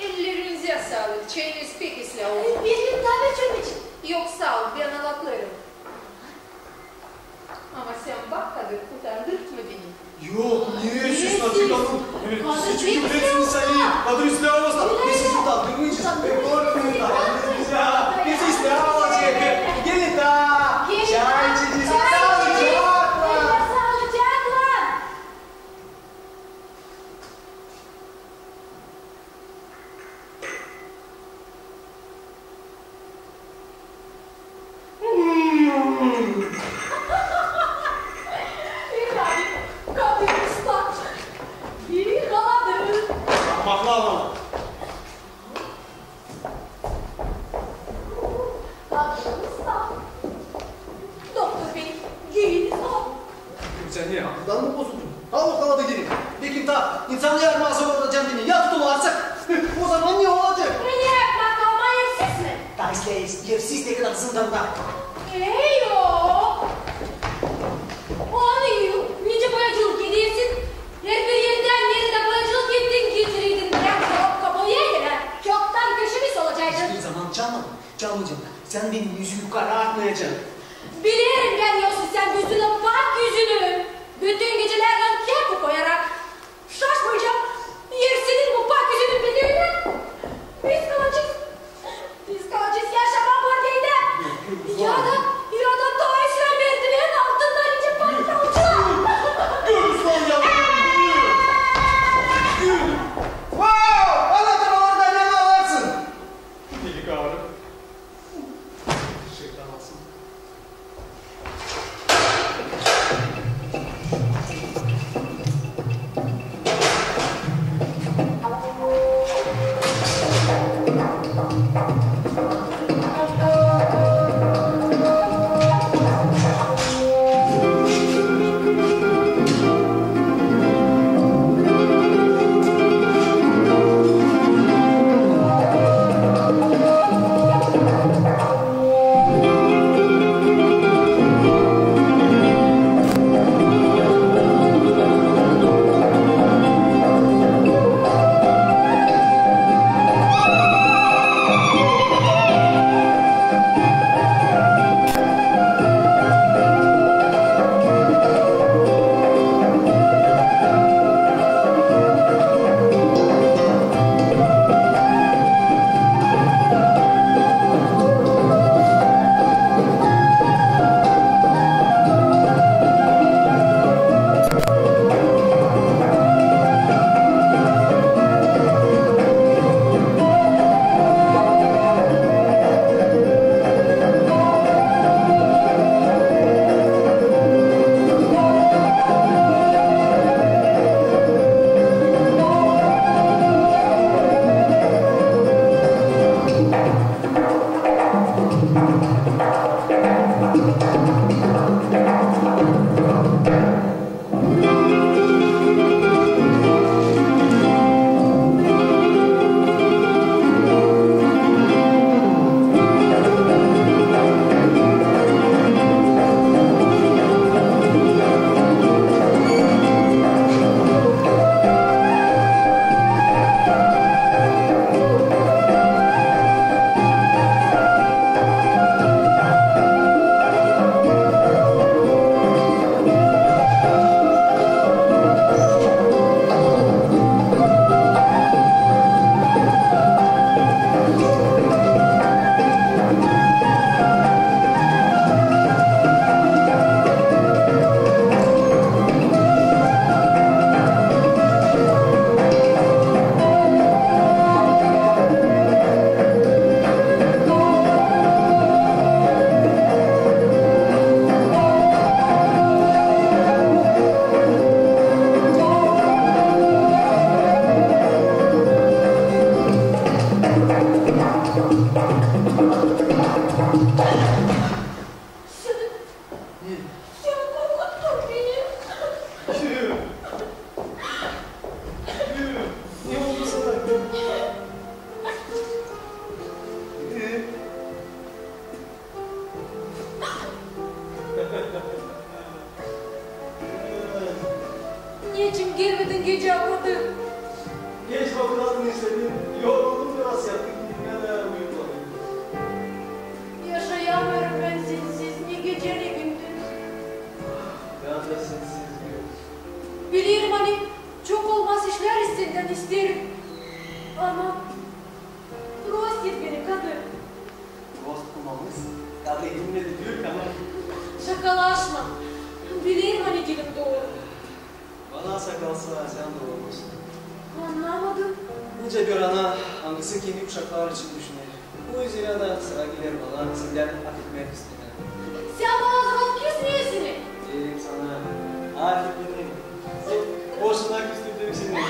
Ellerinize sağlık. Çayınız pek ıslah oldu. Bir gün daha çöp için. Yok sağ ol, ben alaklarım. Ama sen bak Kadir, utandırtma beni. Yok, niye siz Nadik Hanım? Kadir Siz çünkü bir bilirsin şey sen iyi. Kadir İslam olsa, biz sizi utandırmayacağız. Korkmayın da. Biz İslam olacak. Gelin daha. Çay içeceğiz. Sağlıcakla. Sağlıcakla. Kadir ıslak. Yıkaladı. Bakla ama. Kadir ıslak. Doktor bey, giyin ıslak. Sen niye? Aklından mı bozuldun? Al o kanadı gidin. Peki ta insanlı yarmağısı orada kendini. Ya tutun artık. O zaman ne olacak? Ne yapmak kalman yersiz mi? Taşlayız. Yersiz ne kadar zindanda. Yok. O anlıyor. Nice boyacılık ediyorsun. Her bir yerden yerine boyacılık ettin getiriydin. Bırak yok kabuğuya girer. Çoktan köşemiz olacaktı. Hiçbir zaman çalmadım. Çalmayacağım. Sen benim yüzümü karartmayacaksın. Bilirim ben yoksa sen yüzüne bak yüzünü. Bütün gecelerden kep koyarak. Şaşmayacağım. Yersinin bu bak yüzünün bedeliyle. Biz kalacağız. Biz kalacağız yaşamak vardiydi. Ya da dolayısıyla merdivenin altından ince bak kalacağız. Görürsün yavrum. Gül. Wow! Anlatın orada ne varsın? Delik ağrı. Şeytan alsın. Niçin gelmedin gece burada? Geç bakıldın istedim. Yoruldum biraz yattım. Dinle uyumadım. Yaşayamıyorum ben sensiz. Ne gece ne gündüz. Ben de sensiz diyorum. Bilirim hani çok olmaz işler senden isterim. Ama prost et beni kadın. Dost bulmamız. Tadı elimle de diyor ama. Şakalaşma. Bilirim hani dilim doğru. Bana sakalsa sen de olmasın. Anlamadım. Nice bir ana hangisi kendi kuşaklar için düşünür. Bu yüzden de sıra gelir bana senden affetmek istedim. Sen bana zaman küs niyesini? Diyelim sana affetmedim. Boşuna küstürdüm seni.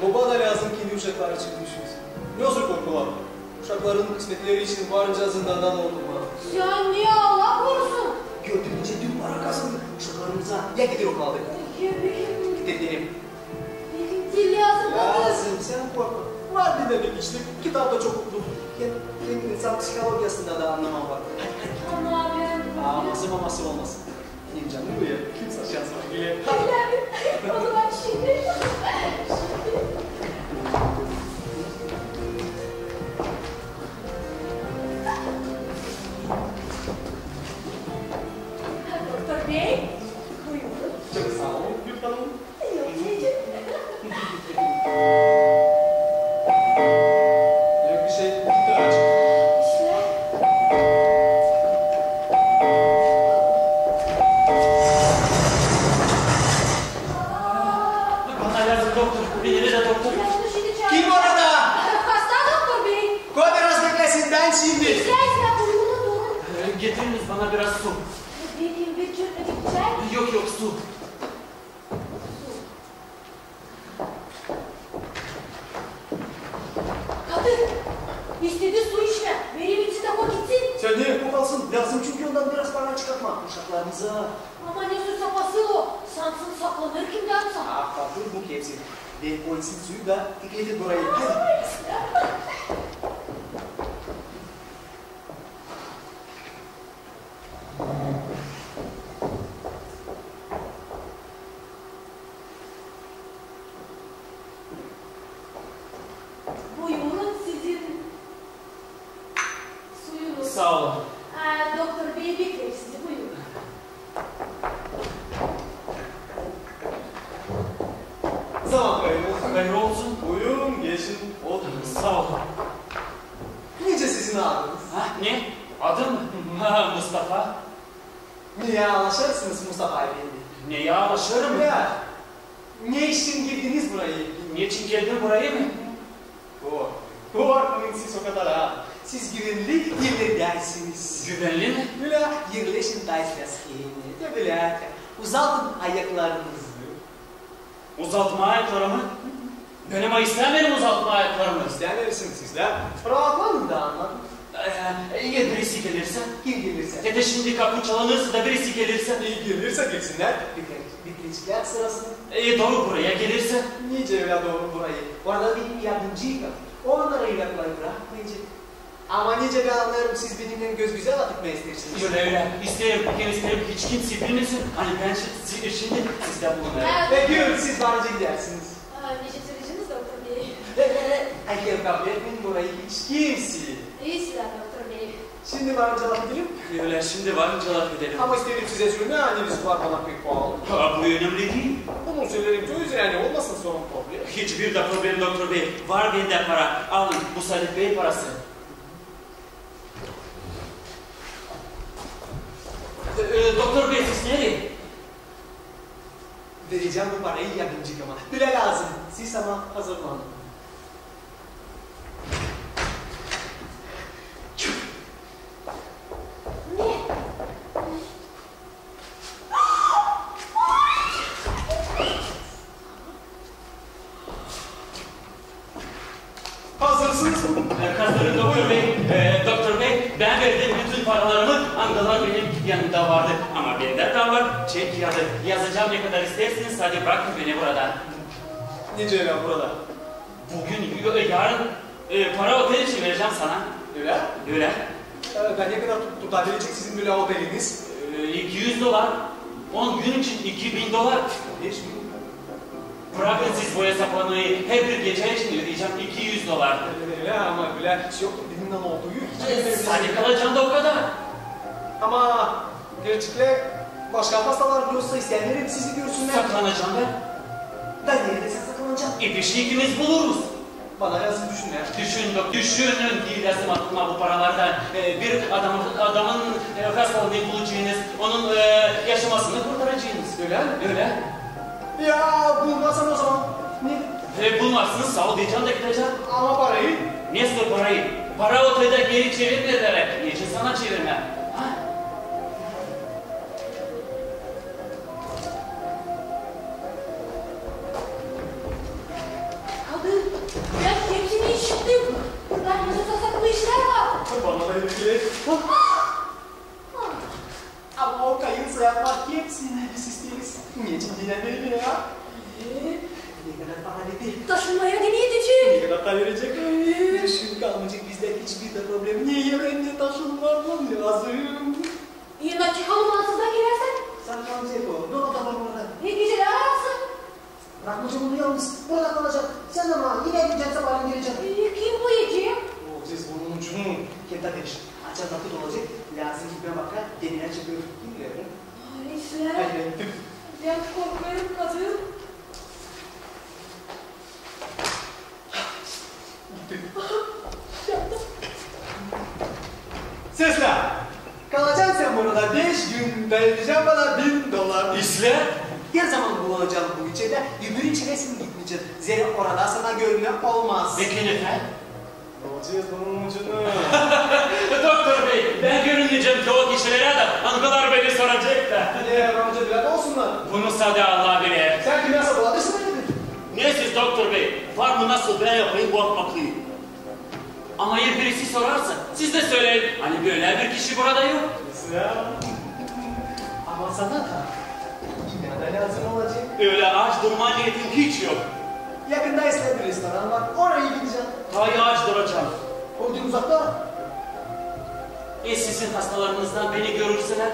Baba da lazım kendi uşaklar için düşünsün. Ne olsun korkular? Uşakların kısmetleri için varınca zindandan oldurma. Sen niye Allah korusun? Gördüğünce dün para kazandık. Uşaklarımıza ya gider okuladık. Gider derim. Dil yazım Lazım sen korkma. Var bir de bir kişilik. Kitapta çok okudum. Hem insan psikolojisinden de anlamam var. Hadi. Ama ben... Maması olmasın. Benim canım bu ya. Kimse şans var. Gel. O zaman şimdi... Doktor Bey, buyurun. Çok sağ olun. Gül Hanım. Yok, Necip. Yok bir şey. Aç. İşler. Bana lazım doktor. Beni de doktor. Yanlış idi çağırdı. Kim orada? Hasta doktor bey. Koy biraz beklesin ben şimdi. İşlerse uyumunu durun. Getiriniz bana biraz su. Vereyim bir çöpecik çay. Yok yok su. Kadın, istedi su içme. Vereyim içi de o gitsin. Sen ne yapalsın? Lazım çünkü ondan biraz para çıkartma. Uşaklarımıza. Ama ne su sapası o. Sansın saklanır kimdense. Kapatır bu kepsi. Ve koysun suyu da dikledir burayı. Hadi. Buyurun sizin suyunuz. Sağ olun. Doktor bey bekler sizi buyurun. Zaman koyun. Hayır olsun. Buyurun geçin. Oturun. Sağ olun. Nice sizin adınız? Ha, ne? Adım mı? Ha, Mustafa. Niye anlaşırsınız Mustafa Efendi? Neye anlaşırım? Ya. Ne için girdiniz burayı? Niçin geldin buraya mı? Bu bakmayın siz o kadar ha. Siz güvenlik yerlerdeysiniz. Güvenli mi? Böyle yerleşin taşlasını. De böyle uzatın ayaklarınızı. Uzatma ayaklarımı. Benim istemiyorum uzatma ayaklarımı. İstemiyorsunuz sizler. Rahatlanın da anladın. Ya birisi gelirse? Kim gelirse. Dede şimdi kapı çalınırsa da birisi gelirse? İyi gelirse gelsinler. Bitiriciler sırasını. Doğru buraya gelirse? Nice öyle doğru burayı. Orada benim yardımcıyım. Onlara ilakları bırakmayacak. Ama nice ben anlarım siz benimle göz güzel vakit mi istersiniz? Öyle. İsterim, bir kere isterim hiç kimse bilmesin. Hani ben şimdi sizden bulunayım. Ve gül siz bence gidersiniz. Nice süreciniz doktor bey. Ay kabul etmeyin burayı hiç kimse. İyisiler doktor bey. Şimdi varınca laf edelim. Öyle şimdi varınca laf edelim. Ama istedim size söyleme anneniz var bana pek pahalı. Ha, bu önemli değil. Bunu söylerim ki o yüzden yani olmasın sorun problem. Hiçbir de problem doktor bey. Var bende para. Alın bu Salih Bey parası. Doktor bey siz nereye? Vereceğim bu parayı yardımcı ama. Bile lazım. Siz ama hazırlanın. Ne? Hazırsınız mı? Hazırım doktor bey. Doktor bey ben verdim bütün paralarımı. Andalar benim yanımda vardı. Ama bende de var. Çek yazı. Yazacağım ne kadar isterseniz sadece bırakın beni burada. Nice öyle burada. Bugün, yarın para otel için vereceğim sana. Öyle? Öyle. Ben ne kadar tutabilecek sizin böyle oteliniz? $200. 10 gün için $2000. 5 bin. Bırakın siz bu hesaplamayı. Her bir gece için ödeyeceğim $200. Öyle ama Güler hiç yok. Dilinden olduğu hiç bilmiyorum. Sadece kalacağım da o kadar. Ama gerçekle başka hastalar görürse isteyenlerim sizi görsünler. Saklanacağım ben. Ben nerede sen saklanacağım? Bir şey ikimiz buluruz. Bana yazın düşünler. Düşünün değil yazım aklıma bu paralardan. Bir adamın hastalığını bulacağınız, onun yaşamasını kurtaracağınız. Öyle mi? Öyle. Ya bulmasam o zaman. Ne? Bulmazsınız sağ ol diyeceğim de gideceğim. Ama parayı. Ne sor parayı? Para otelde geri çevirmediler. Niçin sana çevirme? Ha? Abi ben hepsini işittim. Burada nasıl saklı işler var. Bana da öyle. Ama o kayınsa yapmak hepsini biz isteriz. Niçin dinlenmeli ya? Ne kadar para dedi? Taşınmaya niyet için. Ne kadar para verecek? Düşün kalmayacak bizde hiçbir de problem. Niye öğrenci taşınmam lazım? Yine çıkalım ansızdan girersen. Sen kalmayacak o. Ne oldu adam orada? İyi geceler ararsın. Bırakmayacağım onu yalnız. Burada kalacak. Sen ama yine gideceksin sabahleyin geleceksin. Kim bu yiyeceğim? O siz bunun ucunu. Kenta demiş. Açar nakit olacak. Lazım gibi bakar. Denine çıkıyor. Kim bilir? Neyse. Hadi. Ben korkuyorum kadın. Sesle. Kalacaksın sen burada 5 gün. Ben ödeyeceğim bana $1000. İsle. Ne zaman bulacağım bu içeride? Öbür içerisine gitmeyeceğim. Zira orada sana görme olmaz. Peki lütfen. Bulacağız bunun ucunu. Doktor bey, ben görünmeyeceğim ki o kişilere de anılar beni soracak da. Amca bilet olsunlar. Bunu sadece Allah bilir. Sen kimyasal buladısın mı dedin? Ne siz doktor bey? Var mı nasıl ben yapayım bakmayayım. Ama ya birisi sorarsa siz de söyleyin. Hani böyle bir kişi burada yok. Ya. Ama sana da yine de lazım olacak. Öyle aç durma niyetim hiç yok. Yakında ise bir restoran var. Oraya gideceğim. Hayır aç duracağım. Oradan uzakta. Sizin hastalarınızdan beni görürseler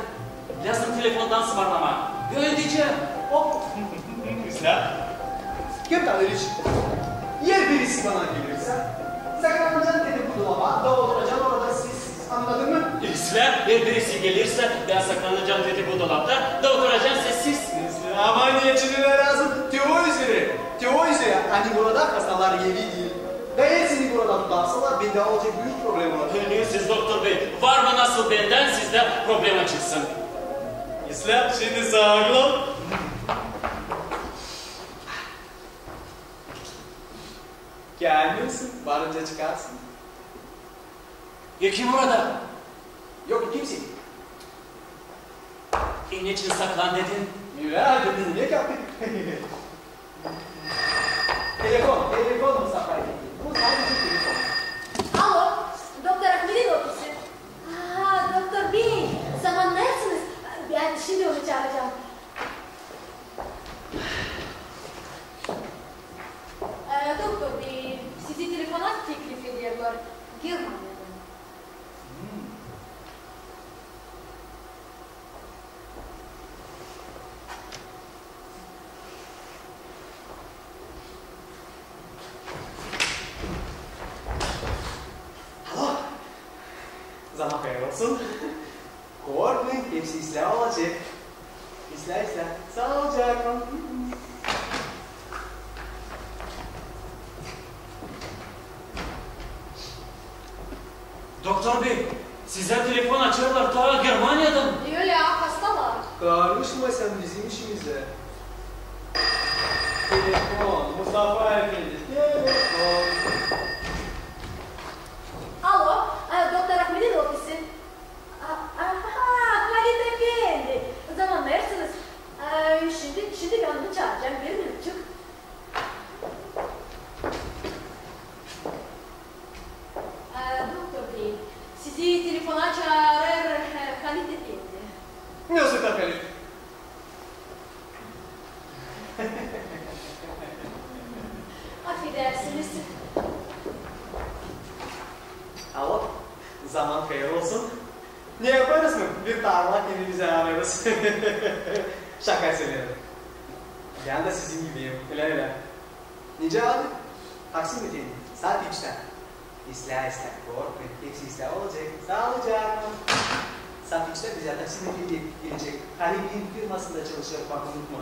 lazım telefondan ısmarlama. Ödeyeceğim. Hop. Güzel. Kim tanır hiç? Yer birisi bana gelirse saklanacaksın dedim bu dolaba. Dolduracaksın orada siz. Anladın mı? İsler bir birisi gelirse ben saklanacağım dedi bu dolapta. Dolduracağım sessiz. Ama niyetçilere lazım. Teo üzere. Hani burada hastalar yeri değil. Ve seni burada tutarsalar bir daha olacak büyük problem var. Siz doktor bey var mı nasıl benden sizde problem çıksın. İslam şimdi sağlam. Gelmiyorsun, varınca çıkarsın. Ya kim orada? Yok kimsin. Niçin saklan dedin? Yürü hadi niye kaptın? Telefon Mustafa. Bu sadece telefon. Alo, Doktor Ahmet'in ofisi. Doktor Bey, zaman neredesiniz? Ben şimdi onu çağıracağım. Doktor Bey, sizi telefona teklif ediyorlar. Germanya'dan. Zaman hayır olsun. Korkmayın, hepsi İslam olacak. İslam. Sağ olacak. Doktor bey size telefon açarlar ta Germanya'dan. Öyle ya, hastalar. Karışma sen bizim işimize. Telefon, Mustafa Efendi. Telefon. Alo, Doktor Ahmet'in ofisi. Halit Efendi. Zaman versiniz. Şimdi ben onu çağıracağım. Bir minutçuk. Doktor Bey, sizi telefona çağırır Halit Efendi. Nasıl takalım? Affedersiniz. Alo, zaman hayır olsun. Ne yaparız mı? Bir tarla kendimize ararız. Şaka söylüyorum. Ben de sizin gibiyim. Öyle. Nice abi? Taksim edeyim. Saat 3'te. İsla, korkmayın. Hepsi isla olacak. Sağ olacağım. Saat 3'te bize Taksim'e gelecek. Halil'in firmasında çalışıyor. Bak unutma.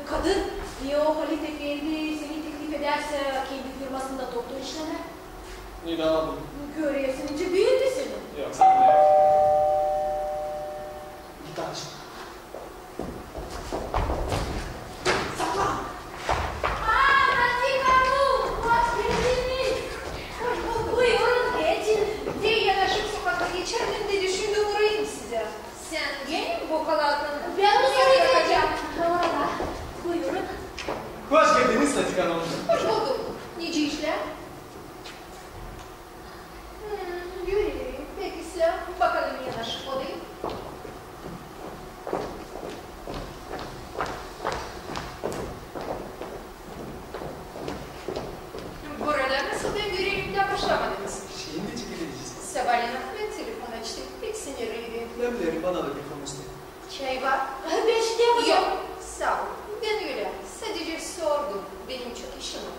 Kadın, ya o Halit Efendi seni teklif ederse kendi firmasında doktor işleme. Ne daha bu? Göresince büyüdü senin. Yok, sanma ya. Git aç. Sakla! Nasip Hanım, hoş geldiniz. Buyurun geçin. Diye yanaşıp sokakta geçerdim de düşündüm uğrayayım size. Sen yeni mi bokaladın? Ben onu söyleyeceğim. Orada. Buyurun. Hoş geldiniz Latif Hanım. Hoş bulduk. Nice işler? Yürüyeyim. Peki silah. Bakalım yanaşıp olayım. Burada nasıl ben görevimden başlamadınız? Şimdi çekileceğiz. Sabahleyin ben telefon açtım. Pek sinirliydim. Ne bileyim bana da bir konuştu. Çay var. Ben şimdi yapacağım. Yok. Sağ ol. Ben öyle. Sadece sordum. Benim çok işim var.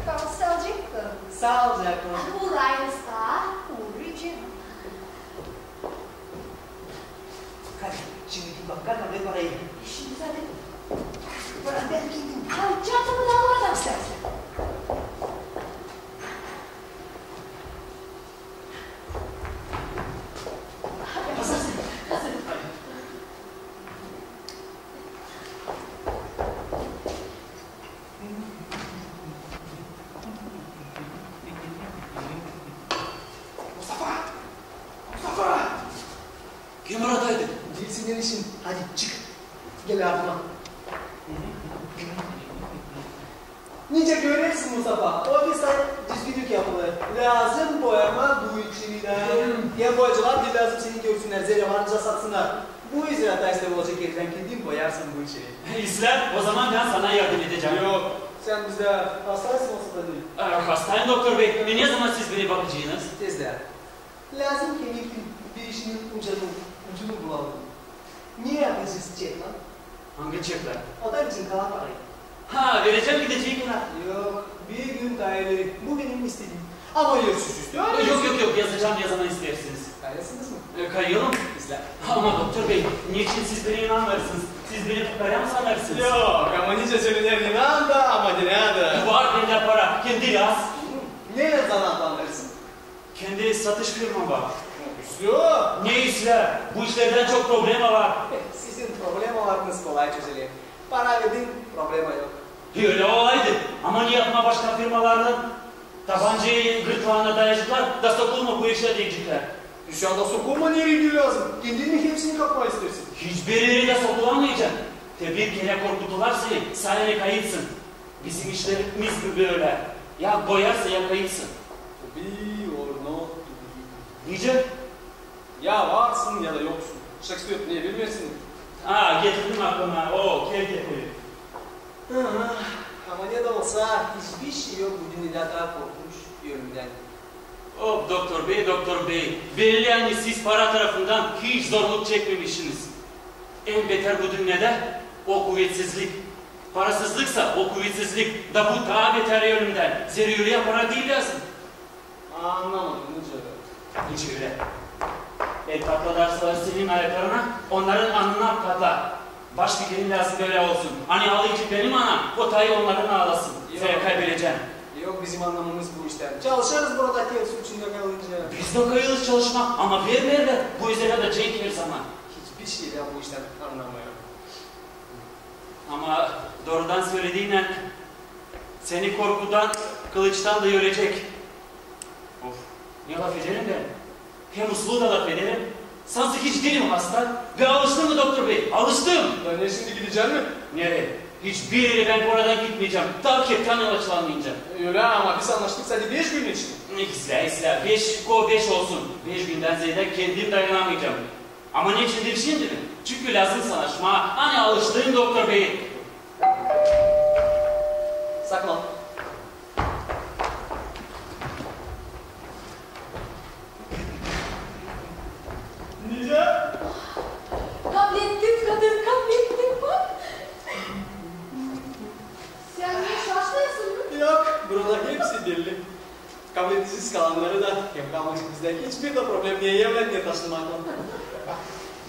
Kal sağlıcakla. Sağ ol Jackman. Uğrayınızda. Uğrayacağım. Hadi şimdi git bak ve parayı. Şimdi zaten. Ben gittim. Çantamı da al oradan istersen. Hazırsın. Hazırım. Mustafa! Kim oradaydı? Dilsinler işin. Hadi çık. Gel yardıma. Nice görürsün Mustafa. Ofiste düzgünlük yapılır. Lazım boyama bu içinden. Ya boyacılar bir lazım seni görsünler. Zerre varınca satsınlar. Bu icraata işte olacak yerden kendin boyarsın bu işi. İslam, o zaman ben sana yardım edeceğim. Yok. Sen bizde hastaysın olsa da değil. Hastayım doktor bey. Ne zaman siz beni bakıcınız? Tezler. Lazım ki bir işinin ucunu bulalım. Niye yapıyorsunuz Jackman? Hangi çekler? O da bizim kalan parayı. Ha, vereceğim gidecek mi? Yok, bir gün daireli. Bu benim istediğim. Ama yersiz üstü. Yok, yazacağım ne zaman istersiniz. Dairelsiniz mi? Kayalım. İzle. Ama doktor bey, niçin siz beni inanmıyorsunuz? Siz beni fukara mı sanırsınız? Yok, ama nice söylenir inan da ama dinle. Var bende para, kendi yaz. Neyle zanaat anlarsın? Kendi satış firmam var. Yok. Ne işler? Bu işlerden çok problemi var. Sizin problemleriniz kolay çözülür. Para verdin, problema yok. Öyle olaydı. Ama niye yapma başka firmalardan? Tabancayı gırtlağına dayayacaklar da sokulma bu işe diyecekler. Şu anda sokulma nereye lazım? Kendini hepsini kapma istersin. Hiçbir yere de sokulamayacak. Te bir kere korkutular seni, sayene kayıtsın. Bizim işlerimiz böyle. Ya boyarsa ya kayıtsın. To be or not to be. Nice? Ya varsın ya da yoksun. Shakespeare niye bilmiyorsun? Ha, getirdim aklıma. O, kel getiriyor. Ama ne de olsa hiçbir şey yok bu dünyada daha korkunç yönünden. Oh doktor bey. Belli yani siz para tarafından hiç zorluk çekmemişsiniz. En beter bu dünyada o kuvvetsizlik. Parasızlıksa o kuvvetsizlik da bu daha beter yönünden. Zerrüye para değil lazım. Anlamadım hiç öyle. Hiç öyle. El patladarsa senin ayaklarına, onların alnına patla. Baş fikerin lazım böyle olsun. Hani ağlayıcı benim ana, potayı onların ağlasın. Sen kaybedeceğim. Yok bizim anlamımız bu işten. Çalışırız buradaki suçunda kalınca. Biz de kayılız çalışma ama ver de bu üzere de cenk her zaman. Hiçbir şeyden bu işten anlamıyorum. Ama doğrudan söylediğinle seni korkudan, kılıçtan da yörecek. Of, ne laf ederim ben? Hem uslu da laf ederim. Sanki hiç değilim hasta. Ve alıştın mı doktor bey? Alıştım. Ben ne şimdi gideceğim mi? Nereye? Hiçbir yere ben buradan gitmeyeceğim. Ta kepten yola çılamayacağım. Öyle ama biz anlaştık sadece 5 gün için. İsla. 5 olsun. 5 günden ziyade kendim dayanamayacağım. Ama ne içindir şimdi mi? Çünkü lazım sanaşma. Hani alıştığın doktor bey. Saklan. da hem kalmış bizde hiçbir de problem diye yemekle taşımakla.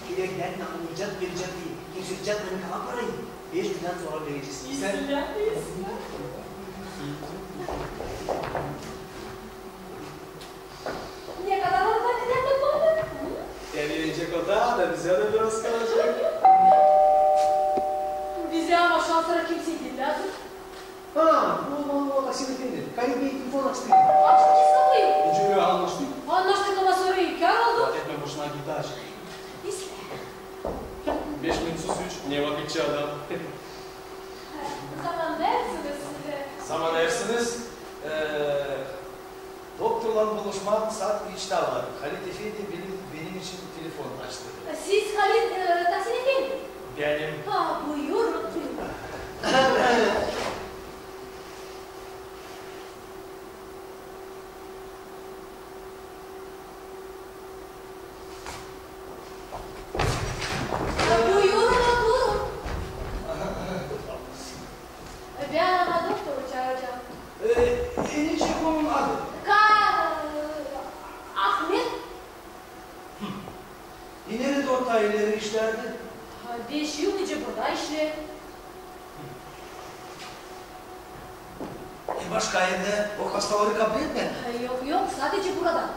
Gereklerini anlayacak, verecek değil. Geçirecek benim kalan parayı. 5 günden sonra vereceğiz. Ne kadar orada neden topladın? Verecek o da bize de biraz kalacak. Bize ama şanslara kimse değil lazım. Ha, o aşırı efendi. Kayıp bir telefon açtı. Açtık kapıyı. Ucuyla anlaştık. Anlaştık ama sonra inkar oldu. Etme boşuna gitti aç. İsle. 5 min sus 3. Ne vakitçi adam. Zaman dersiniz size. Zaman ersiniz. Doktorla buluşmak saat 3'te var. Halit Efendi benim için telefon açtı. Siz Halit Tahsin Efendi. Benim. Ha buyurun. Buyurun oturun. Ben ama doktoru çağıracağım. Eniştemin adı. Ahmet. Nerede o tayileri işlerdi? 5 yıl önce burada işte. Başka yerde o hastaları kabul etme. Yok sadece burada.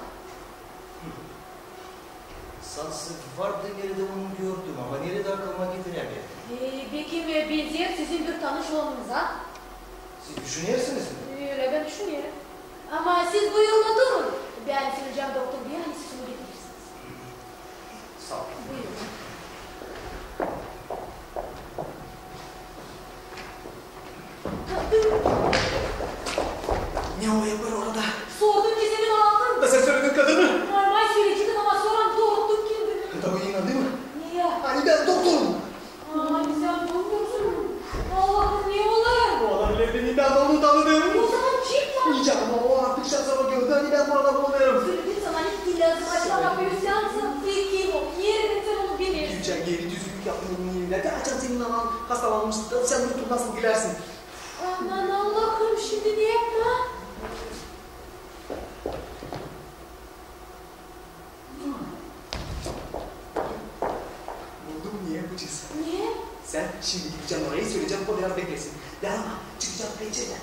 Sansı vardı nerede onu gördüm ama nerede aklıma getiremiyorum. Belki ve benzer sizin bir tanış olmanıza. Siz düşünüyorsunuz mu? Öyle ben düşünüyorum. Ama siz buyurun oturun. Ben söyleyeceğim doktor bir hani siz onu getirirsiniz. Sağ ol. Buyurun. Ne o yapar orada? Sordum ki senin aldın. Da sen söyledin kadını. Normal söyleyecektin ama sonra doğrulttuk kendini. Tabii inandı mı? Niye? Hani ben doktorum. Hani sen doktorsun. Allah'ım niye olur? Bu adam evliliği ben de onu tanıdım. O zaman çık lan. Yiyeceğim ama o artık şansıma gördü. Hani ben burada bulmuyorum. Söyledim sana hiç lazım. Açıklama yapıyorsan zeki ol. Yerini sen onu bilirsin. Gülçen geri düzgünlük yapmıyorum yerine. Gerçekten senin anan hastalanmış. Sen doktor nasıl dilersin? Aman Allah'ım şimdi ne yapma? Buldum niye yapacağız? Niye? Sen şimdi gideceğim oraya söyleyeceğim. O biraz beklesin. Ben ama çıkacağım pencereden.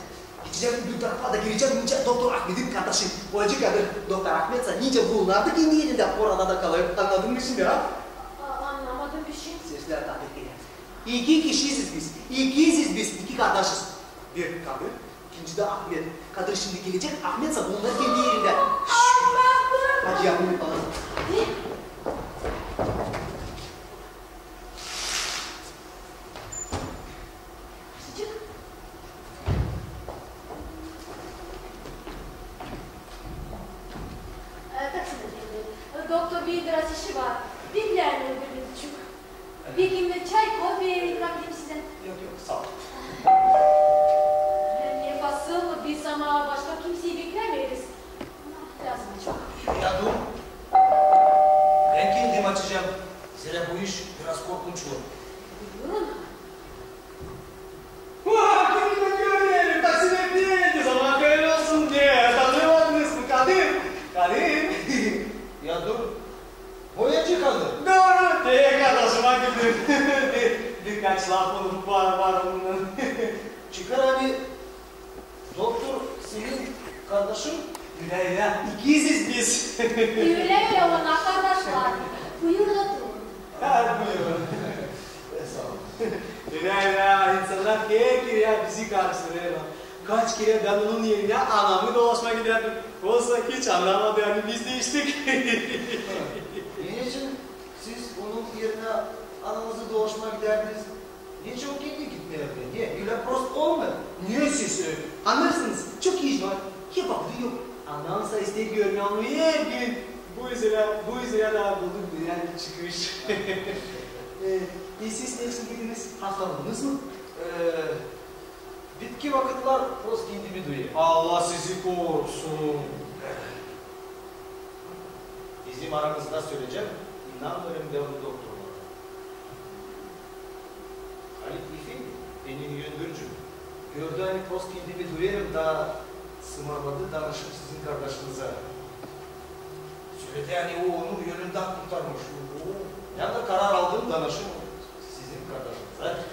Gideceğim bir tarafa da gireceğim. Nice Doktor Ahmet'in kardeşi. Olacak kadar Doktor Ahmet ise nice bunlar kendi yerinde orada da kalır. Anladın mı şimdi ha? Anlamadım bir şey. Sesler tahmin ediyor. İki kişiyiz biz. İkiyiz biz. İki kardeşiz. Bir Kadir, ikinci de Ahmet. Kadir şimdi gelecek. Ahmet ise bunlar kendi yerinde. Allah'ım. Hadi yavrum bana. Ne? Sıcak. Taksim efendi. Doktor bir biraz işi var. Beklerim bir buçuk. Bir kimle çay kahve ikram edeyim size. Yok sağ ol. Ne fasıl biz ama başka kimseyi beklemeyiz. Lazım çok. Ya dur. Ben kendim açacağım. Zira bu iş biraz korkunç olur. Buyurun. Vah! Kimi görüyorum. Taksim ettiğiniz zaman böyle olsun diye. Tanımadınız mı Kadir? Kadir. Ya dur. Boyacı kadın. Doğru. Diye kardeşime güldüm. Birkaç laf olup var onunla. Çıkar abi. Doktor senin kardeşin. Güle ikiziz biz. Öyle olan arkadaşlar. Buyurun oturun. Hadi buyurun. Sağ ol. Güle insanlar her kere ya bizi karşılıyor. Kaç kere ben onun yerine anamı dolaşma giderdim. Oysa hiç anlamadı yani biz değiştik. Yeneciğim siz onun yerine anamızı dolaşma giderdiniz. Niye çok kendi gitmiyordu? Niye? Öyle prost olmadı. Niye siz anlarsınız? Çok iyi var. Yapamadı yok. Anlamsa ister görmüyor mu her gün? Bu üzere daha bulduk yani çıkmış. Siz ne için gittiniz? Hastalandınız mı? Bitki vakitler prost kendimi duyuyor. Allah sizi korusun. Bizim aramızda söyleyeceğim. İnanmıyorum ben bu doktorlara. Halit Efendi benim yöndürücüm. Gördüğüm prost kendimi duyarım da sımırmadı danışıp sizin kardeşinize. Söyledi yani o onu yönünden kurtarmış. Yani da karar aldığım danışım sizin kararınız.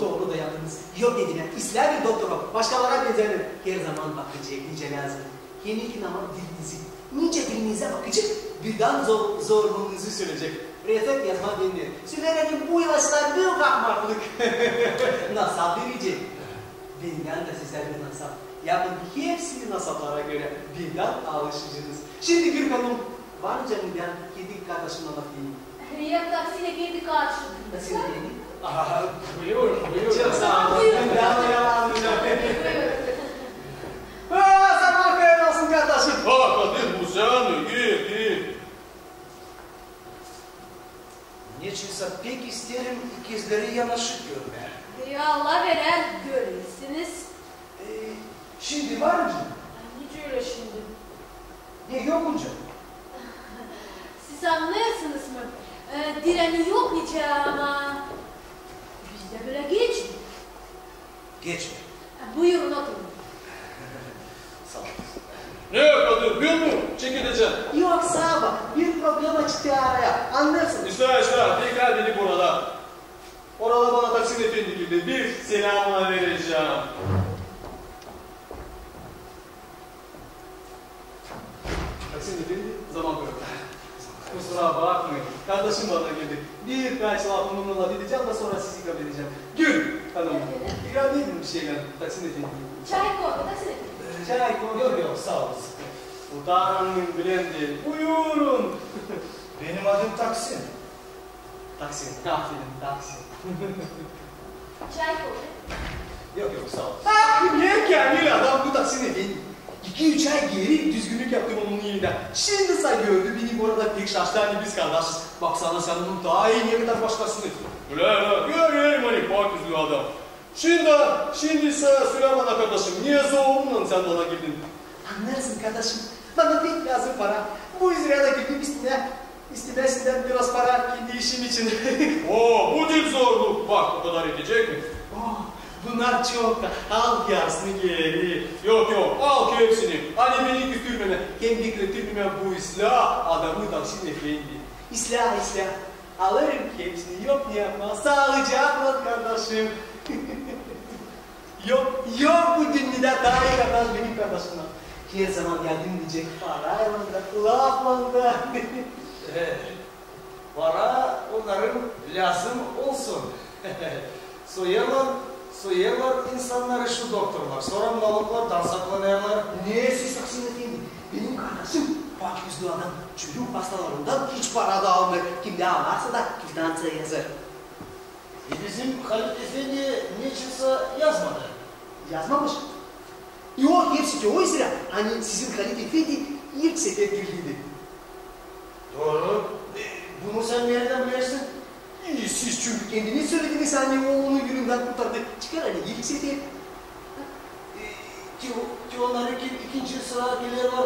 Doğru da yaptınız. Yok dediler, İslam bir doktorum, başkalara benzerler. Her zaman bakacak, nice lazım. Kendinikin ama dilinizi, nice dilinize bakacak, birden zorluğunuzu söyleyecek. Reset yazma denir. Söylerim bu ilaçlar büyük ahmaklık. Nasap verecek. Benden de size bir nasap. Yapın hepsini nasaplara göre birden alışıcınız. Şimdi Gül Hanım, var mı canım ben kendi kardeşimle bakayım? Ya taksiyle kendi karşılığı. Nasıl yani? Aha, buyurun. Çok sağ olun. Buyurun. Ben yalanlayacağım. Sabah hayır olsun kardeşim. Kadir bu sen, iyi. Niçinse pek isterim ikizleri yanaşık görmeye. Ya Allah veren görürsünüz. Şimdi var mı? Hiç öyle şimdi. Ne yok mu canım? Siz anlarsınız mı? Direni yok nice ama biz de böyle geçin. Geçme. Buyurun oturun. Sağ ol. Ne Kadir, bir mi? Çekileceksin. Yok sağ bak, bir problem çıktı araya. Anlarsın. İşte, tekrar dedi burada. Orada bana Taksim Efendi gibi bir selamını vereceğim. Taksim Efendi zaman böyle. Kusura bakmayın. Kardeşim bana geldi. Birkaç lafımı onunla diyeceğim da sonra sizi kabul edeceğim. Gül hanım. İkram değil mi bir şeyler Taksim Efendi? Çay koy, taksine. Çay koy. Yok sağ olasın. Utanın bilen değil. Buyurun. Benim adım Taksim. Taksim. Aferin Taksim. Çay koy. Yok sağ ol. Niye geldi adam bu Taksim Efendi? 2-3 ay geri düzgünlük yaptım onun yeniden. Şimdi sen gördü beni bu arada pek şaştı hani biz kardeşiz. Baksana sen onun daha iyi ne kadar başkasını. Öyle. Görüyorum hani bak yüzlü adam. Şimdi sen Süleyman kardeşim niye zorunla sen bana girdin? Anlarsın kardeşim. Bana pek lazım para. Bu üzerine girdim istemesinden biraz para kendi işim için. Bu tip zorluk. Bak o kadar edecek mi? Bunlar çok da al yarısını geri. Yok al ki hepsini. Hani beni küstürmeme. Kendi küstürmeme bu ıslah adamı Taksim Efendi. İslah. Alırım ki hepsini. Yok ne yapma. Sağlıcakla kardeşim. yok bu dünyada daha iyi kardeş benim kardeşimle. Her zaman yardım edecek parayla da, lafla da. Para onların lazım olsun. Soyarlar insanları şu doktorlar. Sonra mallıklardan saklanırlar. Ne siz Taksim Efendi? Benim kardeşim bak yüzlü adam. Çürük hastalarından hiç para da almıyor. Kimde varsa da kızdansa yazar. Bizim Halit Efendi niçinse yazmadı. Yazmamış. Yok hepsi ki o sıra. Hani sizin Halit Efendi ilk sefer girdiydi. Doğru. Bunu sen nereden bilirsin? Siz çünkü kendiniz söylediniz hani o onu yürümden kurtardı. Çıkar hani ilk sefer. Ki onların ikinci sıra gelir var.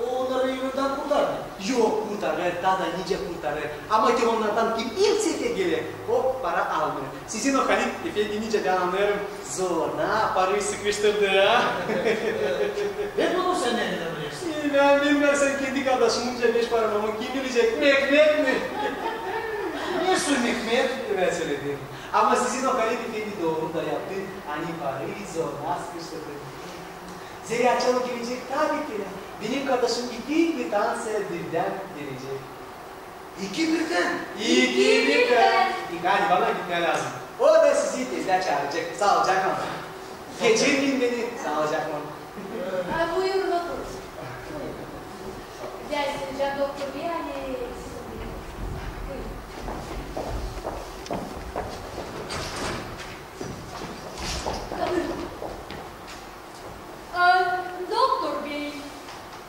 O onları yürüden kurtardı. Yok kurtarır, daha da nice kurtarır. Ama ki onlardan kim ilk sefer gelir, o para almıyor. Sizin o Halit Efendi nice ben anlıyorum. Zorla parayı sıkıştırdı ha. Ve bunu sen nereden bilirsin? Ben bilmezsen kendi kardeşimince 5 param ama kim bilecek? Mekmek mi? Niye sürmekmeye? Ben söyledim. Ama sizin o Halit Efendi doğru da yaptı. Hani parayı zorla sıkıştırdı. Zeriatçılık gelecek tabii ki. Benim kardeşim 2 bir dansa birden gelecek. 2 birden. 2 birden. Hadi bana gitmeye lazım. O da sizi tezler çağıracak. Sağlıcakla. Geçirmeyin beni. Sağlıcakla. Buyurun oturun. Gelsin can doktor bir yani. Doktor bey,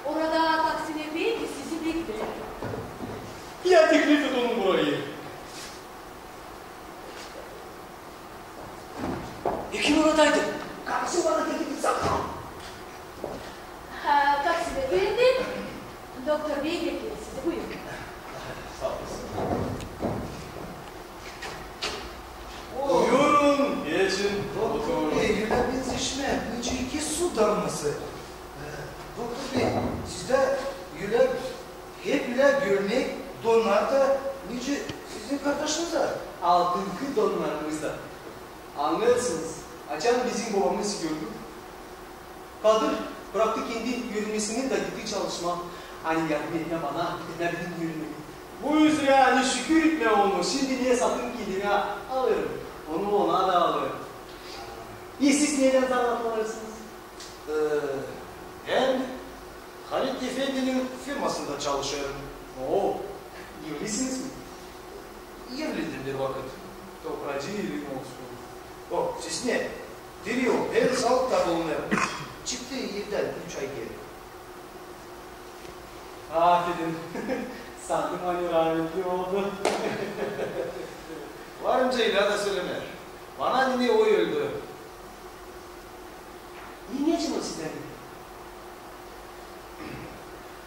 orada Taksim Efendi sizi bekliyor. Ya teklif et onun burayı. Kim oradaydı? Kardeşim bana teklif et sakın. Taksim Efendi, doktor bey bekliyor sizi. Buyurun. Sağ olasın. Buyurun, geçin, Doktor oturun. Bey, benzeşme. Önce 2 su damlası. Doktor Bey, sizde yürek gömlek, donlar da nice sizin kardeşiniz var. Altınkı donlarımızda. Anlıyorsunuz. Açan bizim babamız gördü. Kadir bıraktı kendi yürümesini de gitti çalışma. Hani yardım etme bana, etme benim yürümeyi. Bu yüzden hani şükür etme onu. Şimdi niye satın kendime alırım. Onu ona da alırım. Siz neden zanlatmalırsınız? Ben Halit Efendi'nin firmasında çalışıyorum. Oo, evlisiniz mi? Evlendim bir vakit. Topracı evli olsun. O, siz ne? Diyor, her sağlık tabloğunu çıktı evden 3 ay geri. Aferin. Sandım hani rahmetli oldu. Varınca ila da söyleme. Bana anne o öldü. Niye için o sizden?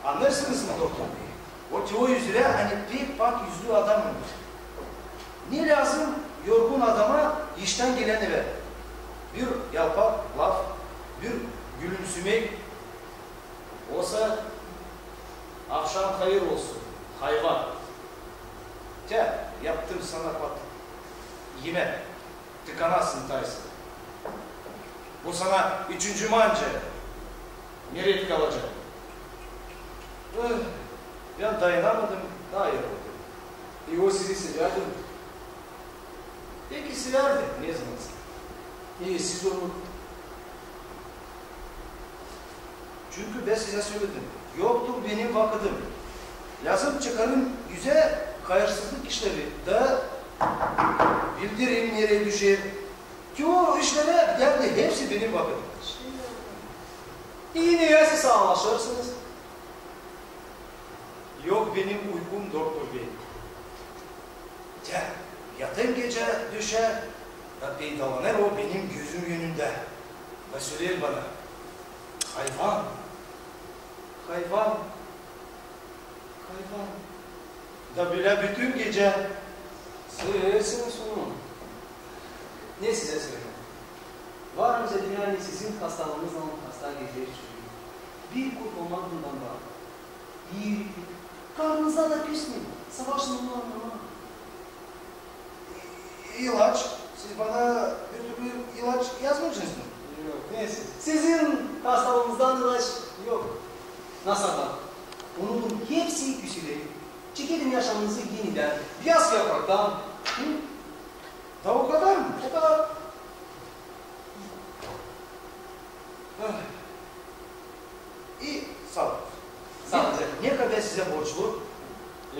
Anlarsınız mı doktor bey? O yüzüne hani bir bak yüzlü adam mı? Ne lazım yorgun adama işten geleni ver. Bir yalpak laf, bir gülümsemek olsa akşam hayır olsun, hayvan. Gel, yaptım sana bak. Yeme, tıkanasın Tyson. Bu sana 3. manca. Nereye kalacak? Ben dayanamadım, daha iyi oldu. O sizi severdi mi? Peki severdi, ne zaman? İyi, siz onu. Çünkü ben size söyledim. Yoktur benim vakitim. Lazım çıkarın yüze hayırsızlık işleri da bildirin nereye düşer. Ki o işlere geldi, hepsi benim vakitim. İyi niye siz sağlaşırsınız? Yok benim uykum doktor bey. Ya, yatan gece düşer, ya peydalanır o benim gözüm yönünde. Ve söyler bana, hayvan, hayvan, hayvan. Da bile bütün gece Söylersiniz onu. Ne size söyleyeyim? Varınca dünyanın sizin hastalığınızla hasta geceleri çürüyor. Bir kurt olmak bundan daha. Bir karnınıza da küsmeyin. Savaşın onu anlamam. ilaç, siz bana bir türlü ilaç yazmayacaksınız mı? Yok, neyse. Sizin hastalığınızdan ilaç yok. NASA'da. Onun hepsi küsüleri. Çekelim yaşamınızı yeniden. Piyas yapraktan. Hı? Da o kadar mı? O kadar. İyi, sağ olun. Sağ olun. Ne kadar size borçlu?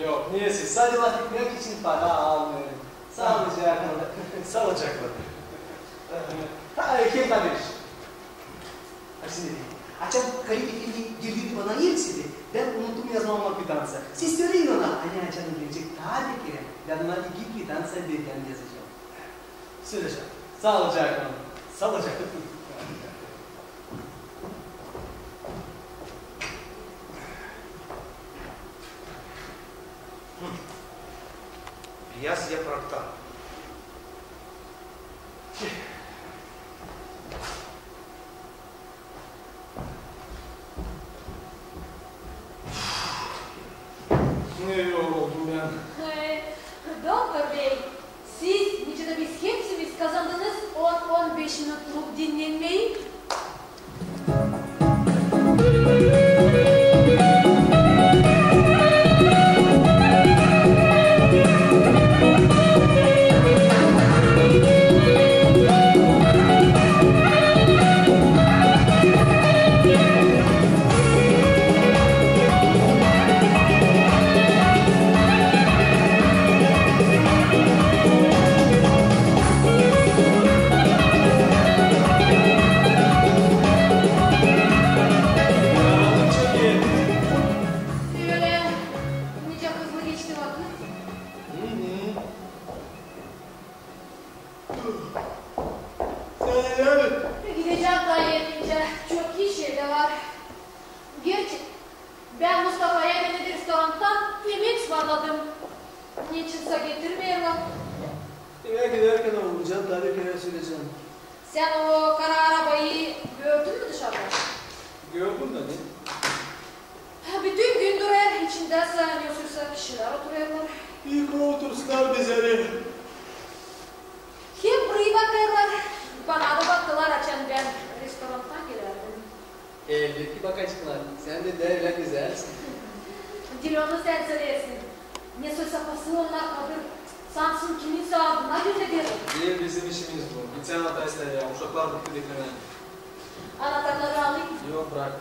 Yok, neyse. Sadece vakit etmek için para almıyorum. Sağlıcakla. Sağlıcakla. Kim tanır? Şimdi, açan kayıt efendi girdi bana yer istedi. Ben unuttum yazmama kvitansı. Siz söyleyin ona. Hani açanın gelecek tabii ki. Yanına 2 kvitansı derken yazacağım. Söyleyeceğim. Sağlıcakla. Sağlıcakla. Beyaz yapraktan. Ne yoruldum ben. Doktor bey, siz niçin biz hepsimiz kazandınız 10-15 minutluk dinlenmeyi? Böyle nice hızlı geçti vakit. Gideceğim daha yerince çok iyi şey de var. Gerçi ben Mustafa'ya beni restorandan yemek ısmarladım. Niçinse getirmiyorlar. Eve giderken olacağım, daha bir kere söyleyeceğim. Sen o kara arabayı gördün mü dışarıda? Gördün de ne? Bütün gün durar içinde sanıyorsun. başka kişiler oturuyorlar. İyi otursunlar bizleri. Hep buraya bakarlar. Bana da baktılar açan ben restorandan gelirdim. Elbette bakacaklar. Sen de öyle güzelsin. Dilonu sen söyleyesin. Ne söz sapası onlar kalır. Samsun kimin sağlığına gözetir. Değil bizim işimiz bu. Git sen hata iste ya. Uşaklar bıktı beklemeden. Anahtarları alayım. Yok bırak.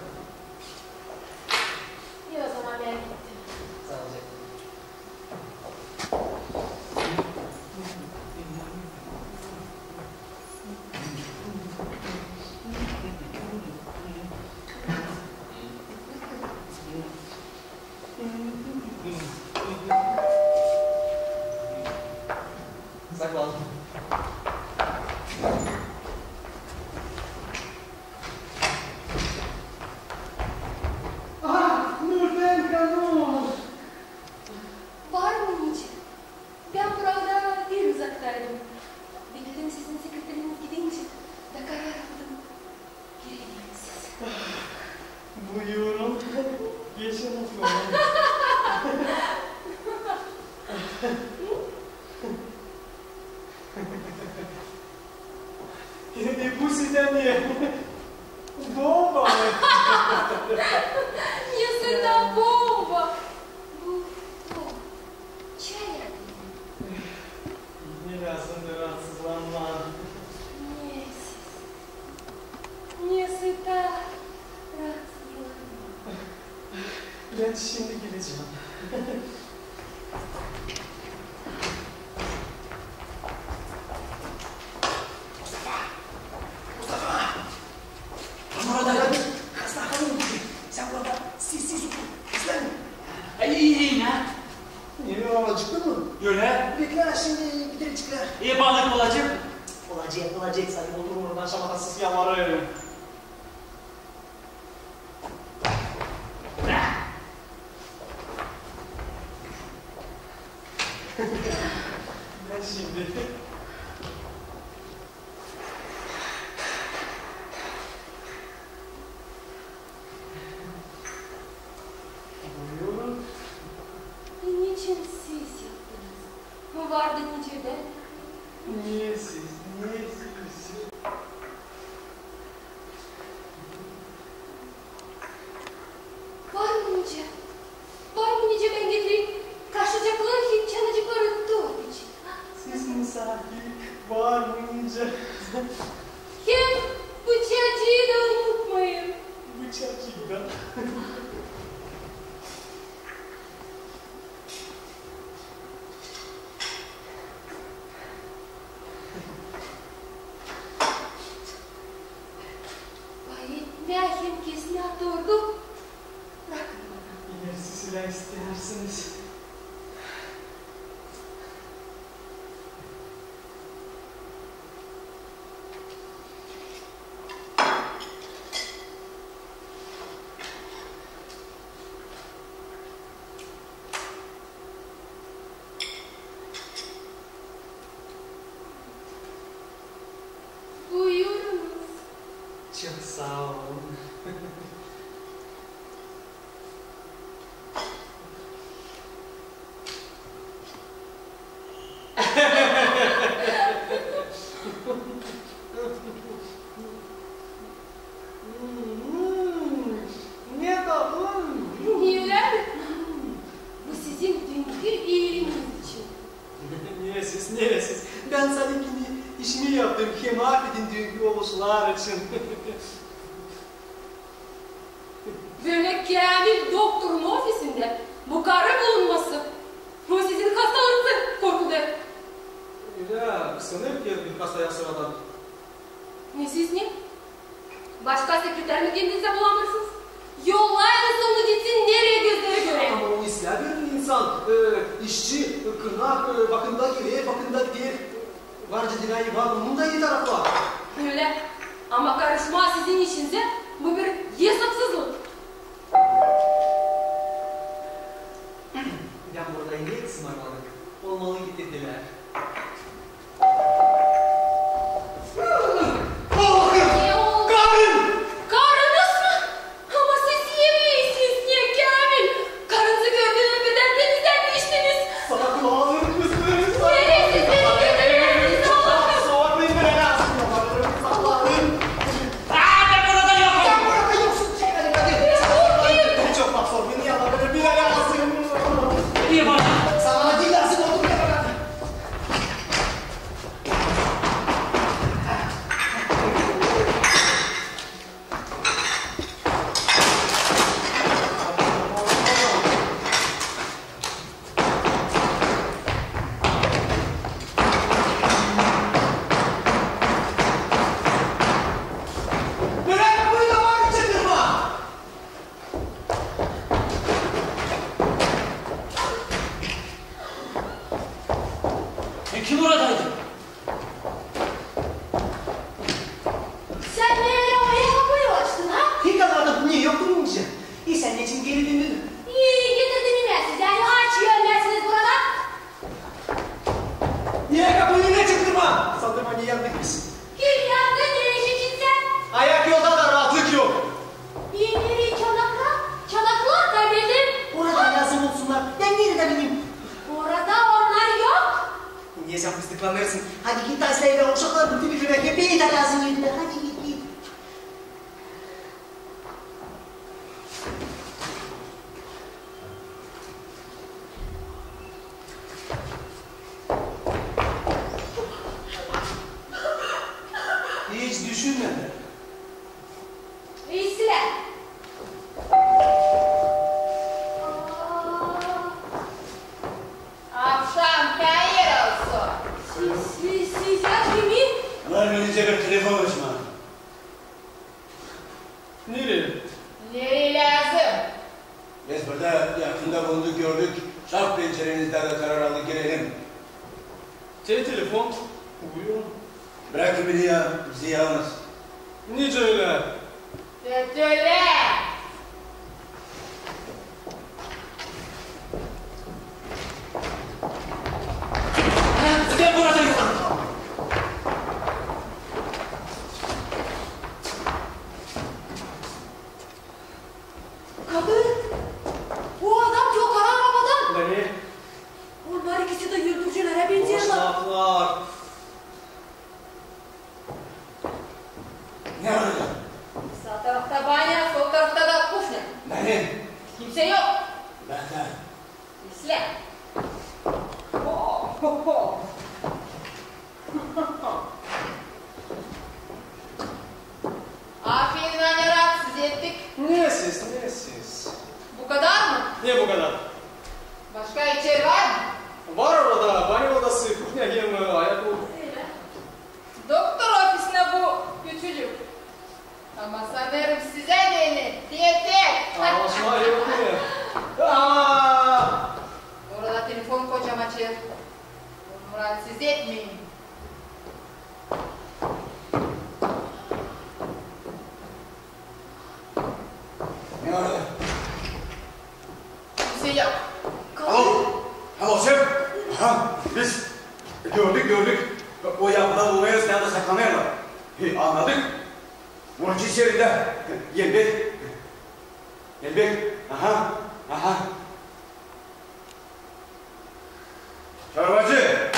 İyi o zaman ben gittim. Sağ ol canım. Saklan. Nurten Kanur. Var mı hiç? Ben burada bir uzaktaydım. Bildim sizin sekreteriniz gidince de karar aldım. Geleyim siz. Buyurun. Geçin oturun. Bu sizden niye? Bomba. Ясна бомба! Bu. Çay yapayım. Ne lazım rahatsızlanma. Не siz. Не сыта. Rahatsızlanma. Ben şimdi geleceğim. Burada hasta kalın. Sen burada siz otur. İzlen. İyi ne? Yeni yola çıktın mı? Öyle. Bekle şimdi gidelim çıkar. İyi balık olacak. Olacak. Sen oturun oradan şamatasız yamarı. Ben şimdi... Buyurun. Niçin siz yaptınız? Bu vardı nicede. Niye siz? Var mı nice? Var mı nice ben getireyim? Kaçacaklar hiç çalacakları doğru için. Siz misafir var mıyınca? Hem bıçacıyı da unutmayın. Bıçakçıkta. Vay, märchen kesin atırdı. Bırakın bana. Eğer siz silah isterseniz. Buyurunuz. Çok sağ olun. Ne tatlı. Niyeler? Bu sizin dünkü iyiliğiniz için. Neresiz? Ben seninkini işimi yaptım ki mahvedin dünkü oğuzlar için. Böyle Kamil doktorun ofisinde bu karı bulunması. Bu sizin hastalığınızı korkudu. Öyle sınır geldi hastaya sıradan. Ne siz ne? Başka sekreter mi kendinize bulamazsınız? Yollayınız onu gitsin nereye gözleri göre. Ama o isyan bir insan. İşçi, kırnak, bakımda gelir, bakımda değil. Varca dinayı var, onun da iyi tarafı var. Öyle. Ama karışma sizin işinize. Bu bir hesapsızlık. Ben burada iyi ısmarladık. Olmalı git dediler. Ne oldu? Karınız mı? Ama siz yemeğisiniz niye Kamil? Karınızı gördüğünüz birden denizden Kim oradaydı? Sen nereye oraya kapıyı açtın ha? Hiç anladım. Niye yoktun mu bize? İyi sen ne için geri döndün? İyi getirdim yine siz. Yani aç yönlersiniz buradan. Niye kapıyı ne çıktırma? Saldırma niye yandık biz? Kim yandı ne iş için sen? Ayak yolda da rahatlık yok. Yeni çanaklar. Çanaklar da bizim. Orada lazım olsunlar. Ben nerede bileyim? Orada onlar yok. Niye sen fıstıklanırsın? Hadi git Aslı'yla uşaklar bütün bitirmek. Hepini de lazım yediler. Hadi git git. Hiç düşünmeden. İyisiler. Akşam hayır olsun. Siz ya kimin? Var bilince bir telefon açma. Nereye? Nereye lazım? Biz burada yakında bulunduk gördük. Şaf pencerenizden de karar aldık girelim. Telefon. Buyurun. Bırakın beni ya, bizi yalnız. Nice öyle? Söyle. Ben buradayım. Kadın. Bu adam çok kara arabadan. Beni. Onlar ikisi de yürütücülere benziyorlar. Boşlaklar. Ne arada? Sağ tarafta banyo, sol tarafta da kuşne. Benim. Kimse yok. Benden. İsle. Aferin anne rahatsız ettik. Ne siz? Bu kadar mı? Niye bu kadar? Başka içeri var mı? Var orada, banyo odası, kухня, yeme, ayak oldu. Doktor ofisine bu küçücük. Ama sanırım size denir. Diyete. Anlaşma yok mu ya? Aaa! Orada telefon kocam açık. Onu rahatsız etmeyin. Ne arada? Kimse yok. Al. Al şef. Ha, biz gördük. O yapılan olaya silahda saklanıyorlar. Anladık. Muciz yerinde. Gelbek. Aha. Çorbacı.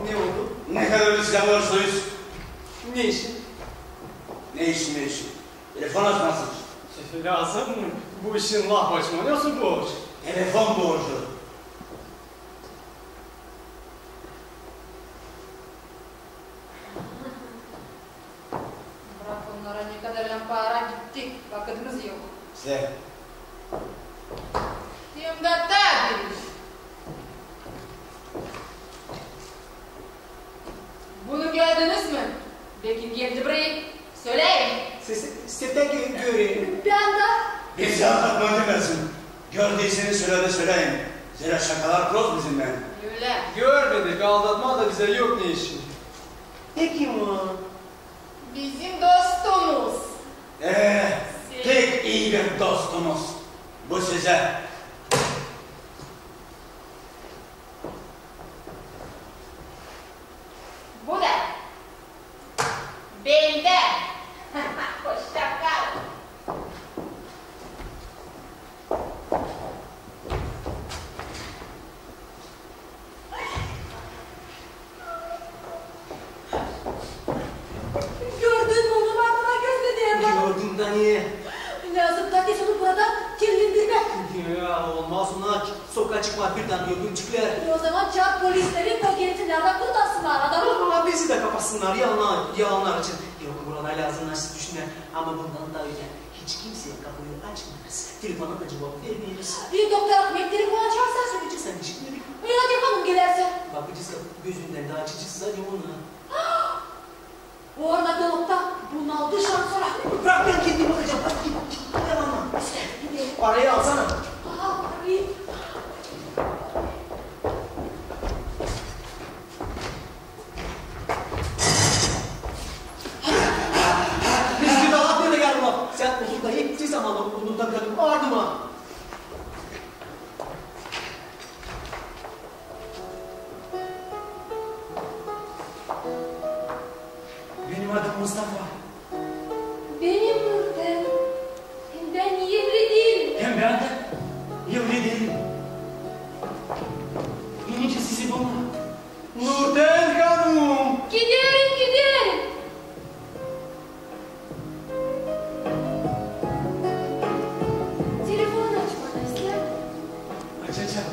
Ne oldu? Ne kadar silah olursunuz? Ne işin? Ne işin? Telefon açmasın. Lazım mı? Bu işin lahmacunu nasıl borç? Telefon borcu. Bırak onlara ne kadar para gittik. Vakitimiz yok. Size. Diyorum tabii. Bunu gördünüz mü? Belki geldi buraya. Söyleyin. Sizden göreyim. Ben de. Bizi anlatma demesin. Gördüyseniz söyleyin. Zira şakalar proz bizimle. Öyle. Görmedik, aldatma da bize yok ne işin? Peki mi? Bizim dostumuz. Tek iyi bir dostumuz. Bu size. Bu da. Benden. Hoşça kal. Gördün mü onun ardına gözledi ya. Gördüm da niye? Lazım da kes onu buradan kirlendirme. Ya olmaz ona sokağa çıkmak birden gördüm çıkıyor. O zaman çağır polisleri poketinlerden kurtarsınlar adamı. Ama bizi de kapasınlar yalanlar için. Yok buralar lazımlar siz düşünün. Ama bundan da öyle hiç kimseye kapıyı açmayız. Telefona da cevap vermeyiz. Bir doktor Ahmet telefon açarsan söyleyeceksin. Sen çıkmadık. Hadi hanım gelirse. Bakacağız kapı gözünden de açacağız hadi onu. Orada dolapta bunaldı şanslara. Bırak ben kendim bakacağım. Hadi git. Hadi ama. Gidelim. Parayı alsana. Aa, arayayım. zamanı unutamadım ardıma. Benim adım Mustafa. Benim Nurten. Ben evli değilim. Hem ben de evli değilim. Niçin sizi bulma? Nurten Hanım. Giderim. Telefonu açmadan ister mi? Açacağım.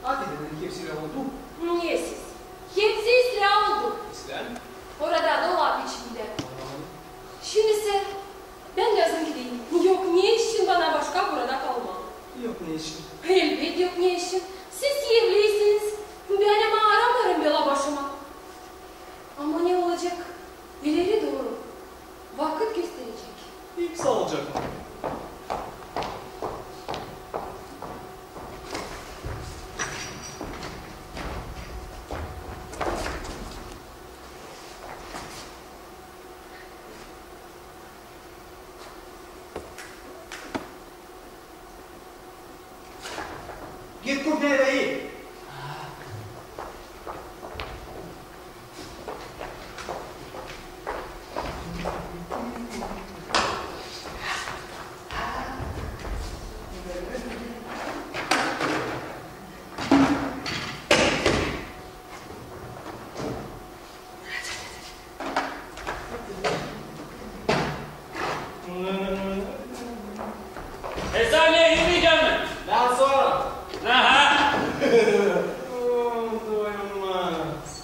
Hadi dedim hepsiyle oldu. Niye siz? Hepsi ıslah oldu. İslam. Orada dolap içinde. Şimdi sen, ben lazım gideyim. Yok ne işin bana başka burada kalma. Yok ne işin? Elbet yok ne işin. Siz evliysiniz. Benim aramarım bela başıma. Ama ne olacak? İleri doğru. Vakit gösterecek. İpsa olacak. Git kur devreyi. Eczaneye gitmeyeceğim mi? Daha sonra. Aha! Doyulmaz.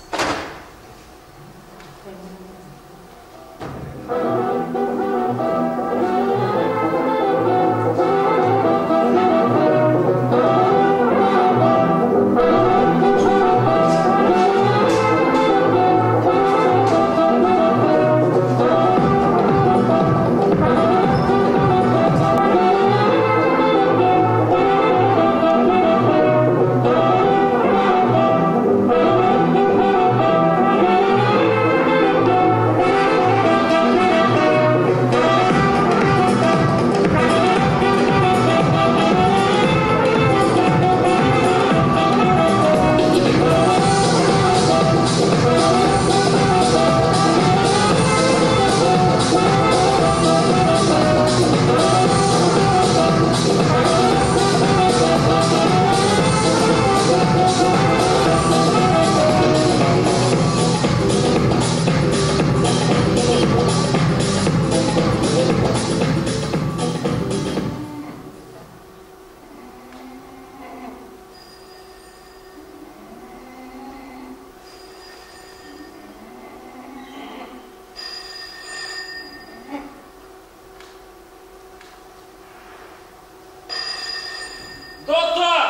Doktor!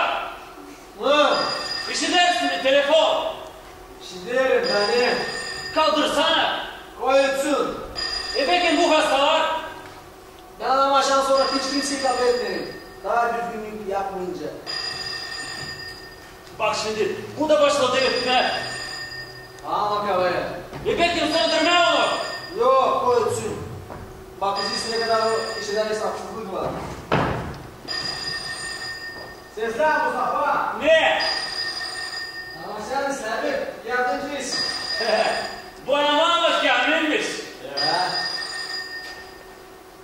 Hı? İşedersin bir telefon. Şimdi beni Kaldırsana. koyutsun. Peki bu hastalar? Yanılmaşan sonra hiç kimseyi haber etmeyin. Daha düzgünlük yapmayınca. Bak şimdi bu da başladı etme. Ama kavaya. Peki sondur ne olur? Yok koyutsun. Bak ne kadar o işler hesapsızlık var. Sesler Mustafa. Ne? Ama sen istedim. Yardımcıyız. Bu anlamamış ki annemmiş. Ya.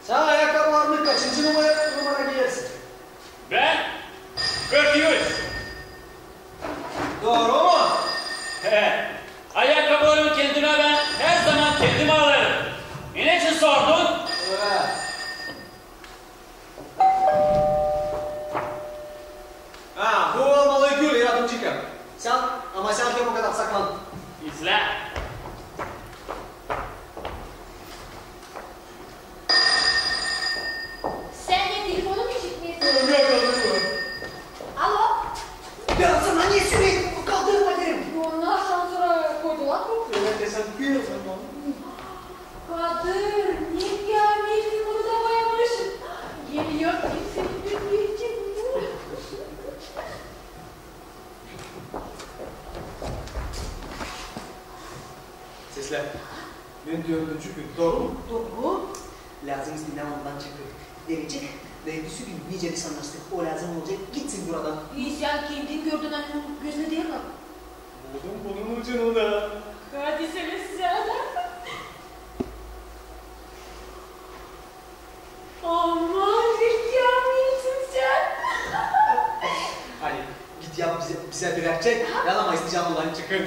Sen ayakkabılarını kaçıncı numara giyersin? Ben 43. Doğru mu? Ayakkabılarımı kendime ben her zaman kendime alırım. Ne için sordun? Evet. Ha, bu olmalı gül yardımcı. Sen ama sen kim o kadar saklan? İzle. 4. gün. Doğru mu? Doğru. Lazım istinden ondan çıkıyor. Gelecek ve ertesi gün nice bir sanlaştık. O lazım olacak. Gitsin buradan. Sen kendin gördün annenin gözüne değil mi? Oğlum bunun ucunu. Hadi sen. Aman ihtiyamıyorsun sen. Hadi git yap bize birer çek. Yanama isteyeceğim ulan çıkın.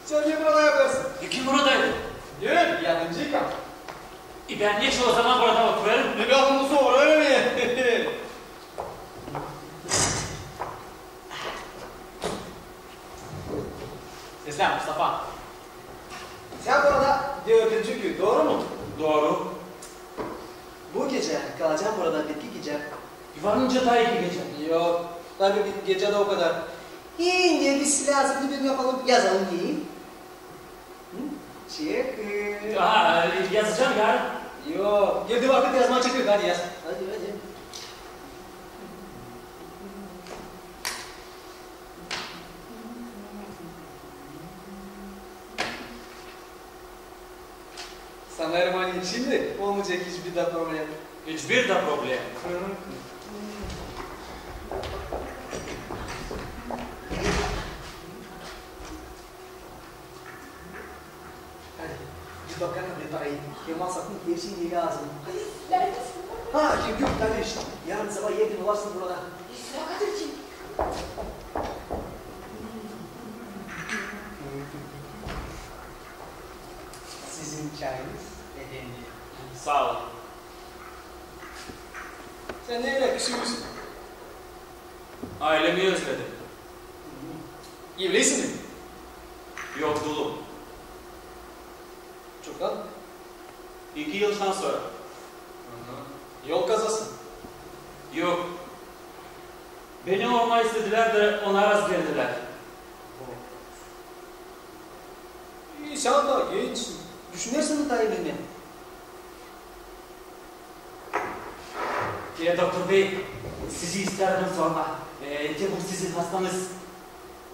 Sen niye burada yaparsın? Kim buradaydı? Yürü yardımcı kal. Ben niçin o zaman burada oturuyorum? Ne ben bunu sonra öyle mi? Seslen Mustafa. Sen burada 4. gün doğru mu? Doğru. Bu gece kalacağım burada bir gece. Varınca daha iki gece. Yok tabii bir gece de o kadar. İyi diye bir silah hazırlı bir yapalım yazalım diyeyim. Çık. Yazacağım yarın. Yok girdi vakit yazmaya çıkıyor hadi yaz. Hadi. Sanırım hani şimdi olmayacak hiçbir de problem. Hiçbir de problem. Hadi git bakalım bir parayı. Kemal sakın her şeyi lazım. Neredesin? Ha yok tabii işte. Yarın sabah 7'de varsın burada. İsra Kadir'cim. Sizin çayınız efendim. Sağ ol. Sen neyle küsüyorsun? Ailemi özledim. Evlisin mi? Yokluğum. Çoktan. 2 yıldan sonra. Yol kazası. Yok. Beni olma istediler de ona az geldiler. İyi sen daha gençsin. Düşünürsün daha evlenme. Doktor bey, sizi isterdim sorma. Bu sizin hastanız.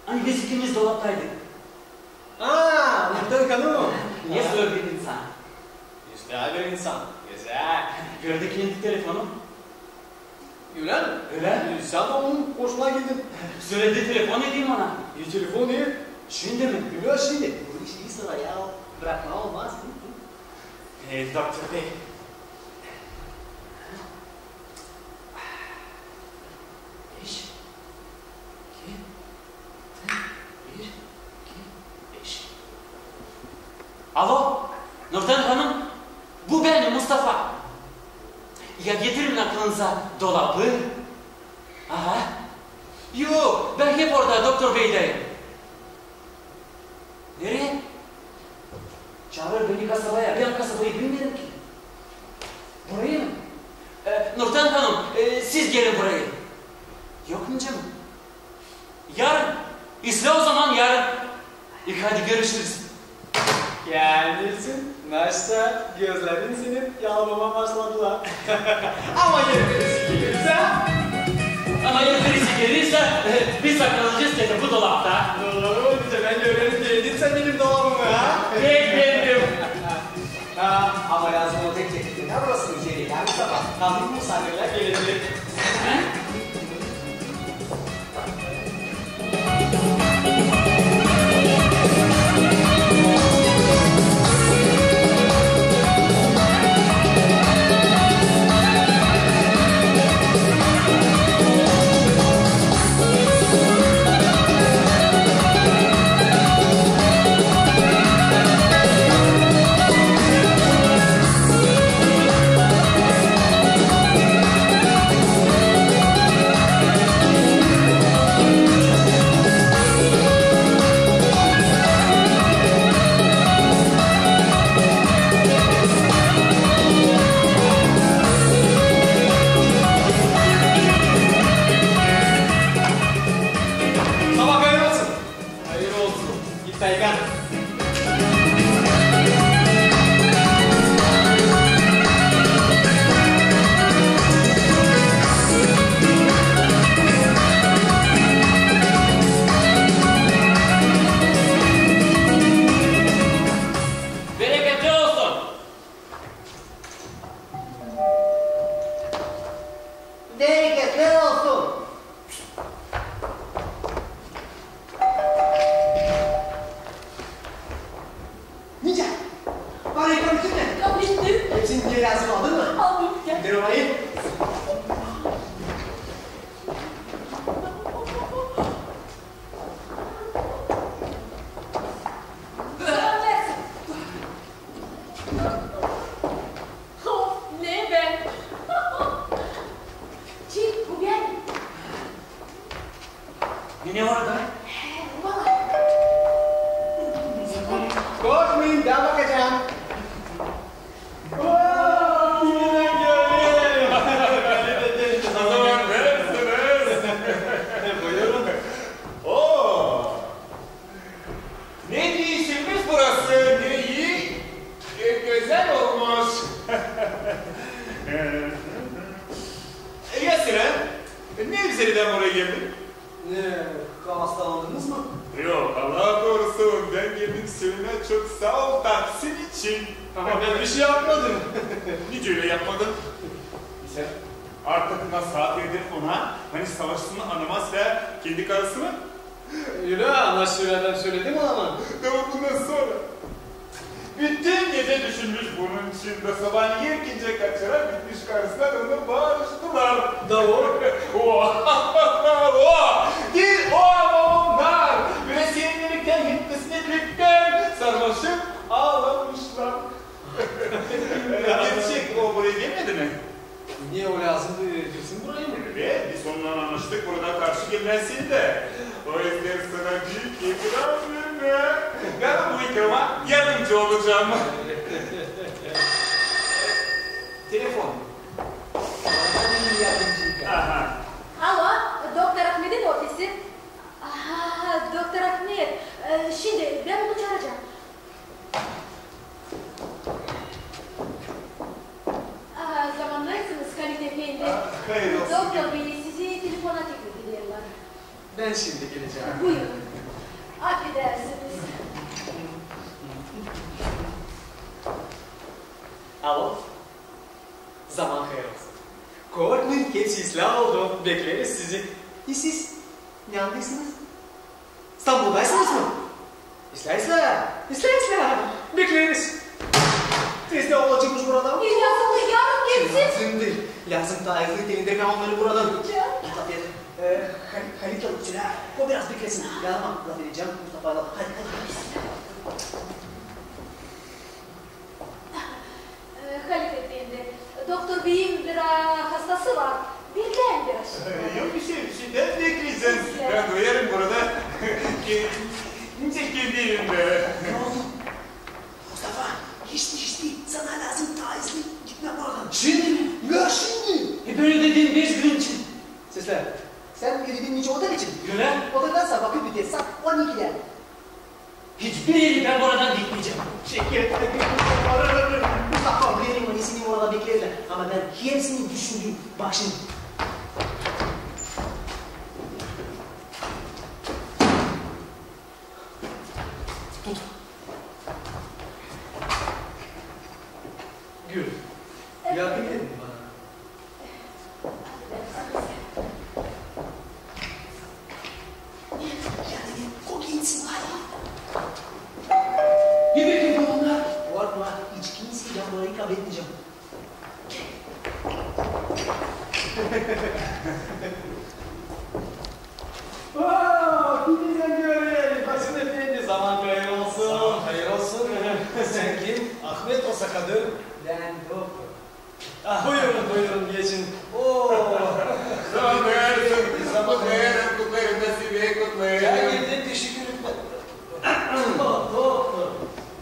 Hani biz ikimiz dolaptaydık. Aaa, muhtar kanı mı? Niye zor bir insan? Güzel bir insan. Güzel. Gördü kendi telefonu. Öyle mi? Öyle. Sen de onun hoşuna gidin. Söyledi telefon edeyim ona. İyi telefon değil. Şimdi mi? Öyle şimdi. Bu işi sıra ya. Bırakma olmaz. Doktor bey. Alo, Nurten Hanım, bu benim Mustafa. Ya getirin aklınıza dolabı. Aha. Yok, ben hep orada Doktor Bey'deyim. Nereye? Çağır beni kasabaya, ben kasabayı bilmiyorum ki. Burayı mı? Nurten Hanım, siz gelin buraya. Yok mu canım? Yarın. İsle o zaman yarın. İlk hadi görüşürüz. Gelmişsin. Naşta gözlerin senin yalmama başladılar. Ama yine birisi gelirse... Ama ya birisi gelirse biz saklanacağız dedi bu dolapta. Doğru, işte ben de öğrenip sen benim dolabımı ha? Geldim. Ha, ama lazım olacak şekilde. Ne burası içeri? Yani sabah. Tanrı misafirler gelecek. Ne var orada? Valla. Korkmayın, ben bakacağım. Yeniden göreyim. O zaman neresiniz? Buyurun. Oo. Ne değişilmiş burası? Ne iyi, güzel olmuş. Ya Sinan, ne üzerinden buraya geldin? Ne, hastalandınız mı? Yok, Allah korusun. Ben geldim seninle çok sağ ol taksim için. Ama ben bir şey yapmadım. Hiç öyle yapmadın. Sen artık nasihat edip ona hani savaşsın anlamaz ve kendi karısını. Öyle ama söyledim ama. Ama bundan sonra bütün gece düşünmüş bunun için de sabah yerkince kaçarak gitmiş karısına da onu bağırıştılar. Doğru. Gir onlar. Böyle seninlikten hipnositlikten sarmaşıp ağlamışlar. Gerçek o buraya gelmedi mi? Niye o lazımdı? Girsin buraya mı? Evet, biz onunla anlaştık. Burada karşı gelmesin de. O yüzden sana büyük ikram verme. Ben bu ikrama yardımcı olacağım. Telefon. Aha. Alo, Doktor Ahmet'in ofisi. Doktor Ahmet, şimdi ben onu çağıracağım. Zamanlarsınız Halit Efendi. Hayır olsun. Doktor Bey sizi telefona teklif ediyorlar. Ben şimdi geleceğim. Buyurun. Affedersiniz. Alo. Zaman hayır olsun. Korkmayın, hepsi ıslah oldu. Bekleriz sizi. Siz neredesiniz? İstanbul'daysınız mı? İslah. Bekleriz. Siz de olacakmış burada. Yazılı yarın gelsin. Lazım değil. Lazım da ayrılık elinde kalmaları buradan. Halit Alıkçılar, o biraz beklesin. Yanıma laf edeceğim, Mustafa'yla. Hadi. Halit Efendi, Doktor Bey'in bir hastası var. Bekleyin biraz. Yok bir şey. Ben bekleyeceğim. Ben doyarım burada. Kendi evimde. Ne oldu? Mustafa, hiç değil. Sana lazım taizli. Gitme buradan. Şimdi mi? Ya şimdi. Böyle dediğin 5 gün için. Sesler, sen girdiğin için otel için. Gülen, Otelden sabah bir bitir. Saat 12'de. hiçbir yeri ben buradan gitmeyeceğim. Şeker. Mustafa, benim annesini orada beklerler. Ama ben hepsini düşündüm. Bak şimdi. Tut. Gül. Yardım edin bana. Yani kokainsin hala. Gibi gibi onlar. Korkma, hiç kimseyle burayı kabul etmeyeceğim. Kimden görelim? Hasan Efendi, zaman hayır olsun. Zaman hayır olsun. Sen kim? Ahmet Osakadır. Ben doktor. Buyurun geçin. Kutlarım nasibe kutlarım. Geldin teşekkür ederim.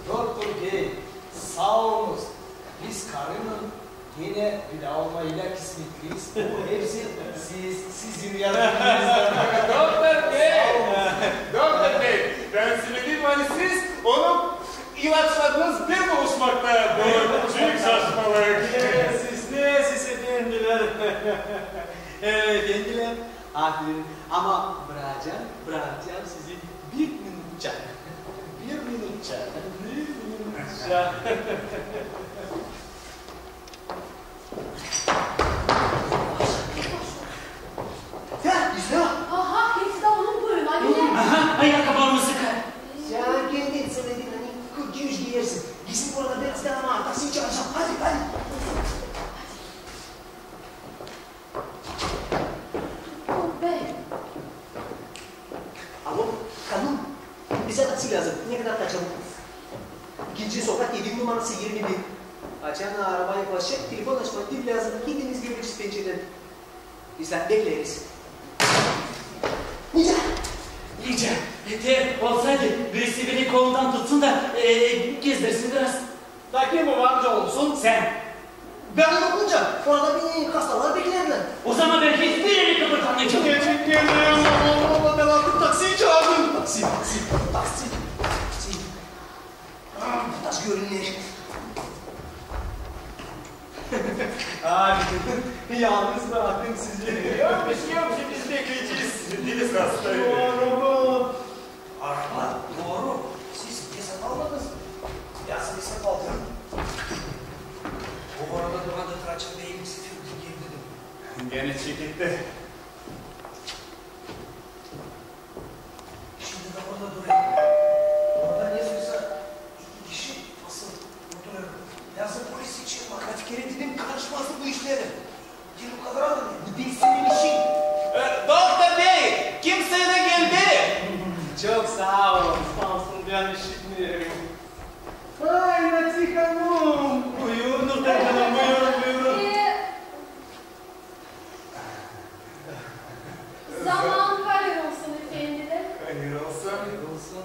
Doktor Bey, sağ olunuz. Biz karının yine bir daha olmayla kısmetliyiz. Bu hepsi sizin yardımınızdan. Doktor Bey, ben söyledim hani siz onu ilaçladınız bir buluşmakta. Bu büyük saçmalık. Siz efendiler. Efendiler, aferin. Ama bırakacağım sizi bir minutça. Bir minutça. Ya, İslam. Aha, hepsi de onun buyurun. Hadi gel. Aha, ayakkabılarımı sıkar. Sen kendin söyledin hani 40 giyersin. Gitsin burada biraz daha ama taksi çağıracağım. Hadi. Bey. Alo, kanun. Bize taksi lazım. Ne kadar kaçalım? İkinci sokak 7 numarası 21. Açan araba yaklaşacak, telefon açmak değil lazım. Kendiniz görürsünüz pencereden. İslam bekleriz. Nice. Rica eğer olsaydı birisi beni kolundan tutsun da gezdirsin biraz. Da kim bu amca olsun? Sen. Ben yokunca orada beni hastalar beklerler. O zaman ben hiçbir yere kıpırdamayacağım. Gerçekten Allah ben artık taksiyi çağırdım. Taksi. Taksi görünüyor. Abi yalnız bıraktım sizi. Yok bir şey yok. Biz bekleyeceğiz. Deniz hastaydı. Araba doğru. Siz niye satın almadınız? Ya siz satın aldın. O arada duranda tıraçın değil mi? Sizi geri dedim. Gene çekildi. Şimdi de orada durayım. Orada ne yazıyorsa iki kişi asıl oturuyor. Yazın polis için bak. Kaç kere dedim karışması bu işlere. Gel o kadar alın. Bu değil senin işin. Doktor bey, kimseye de geldi. Çok sağ ol. Sağ olsun ben işitmiyorum. Ay Nazik Hanım. Buyur Nurten Hanım buyurun. Zaman hayır olsun efendiler. Hayır olsun. Olsun.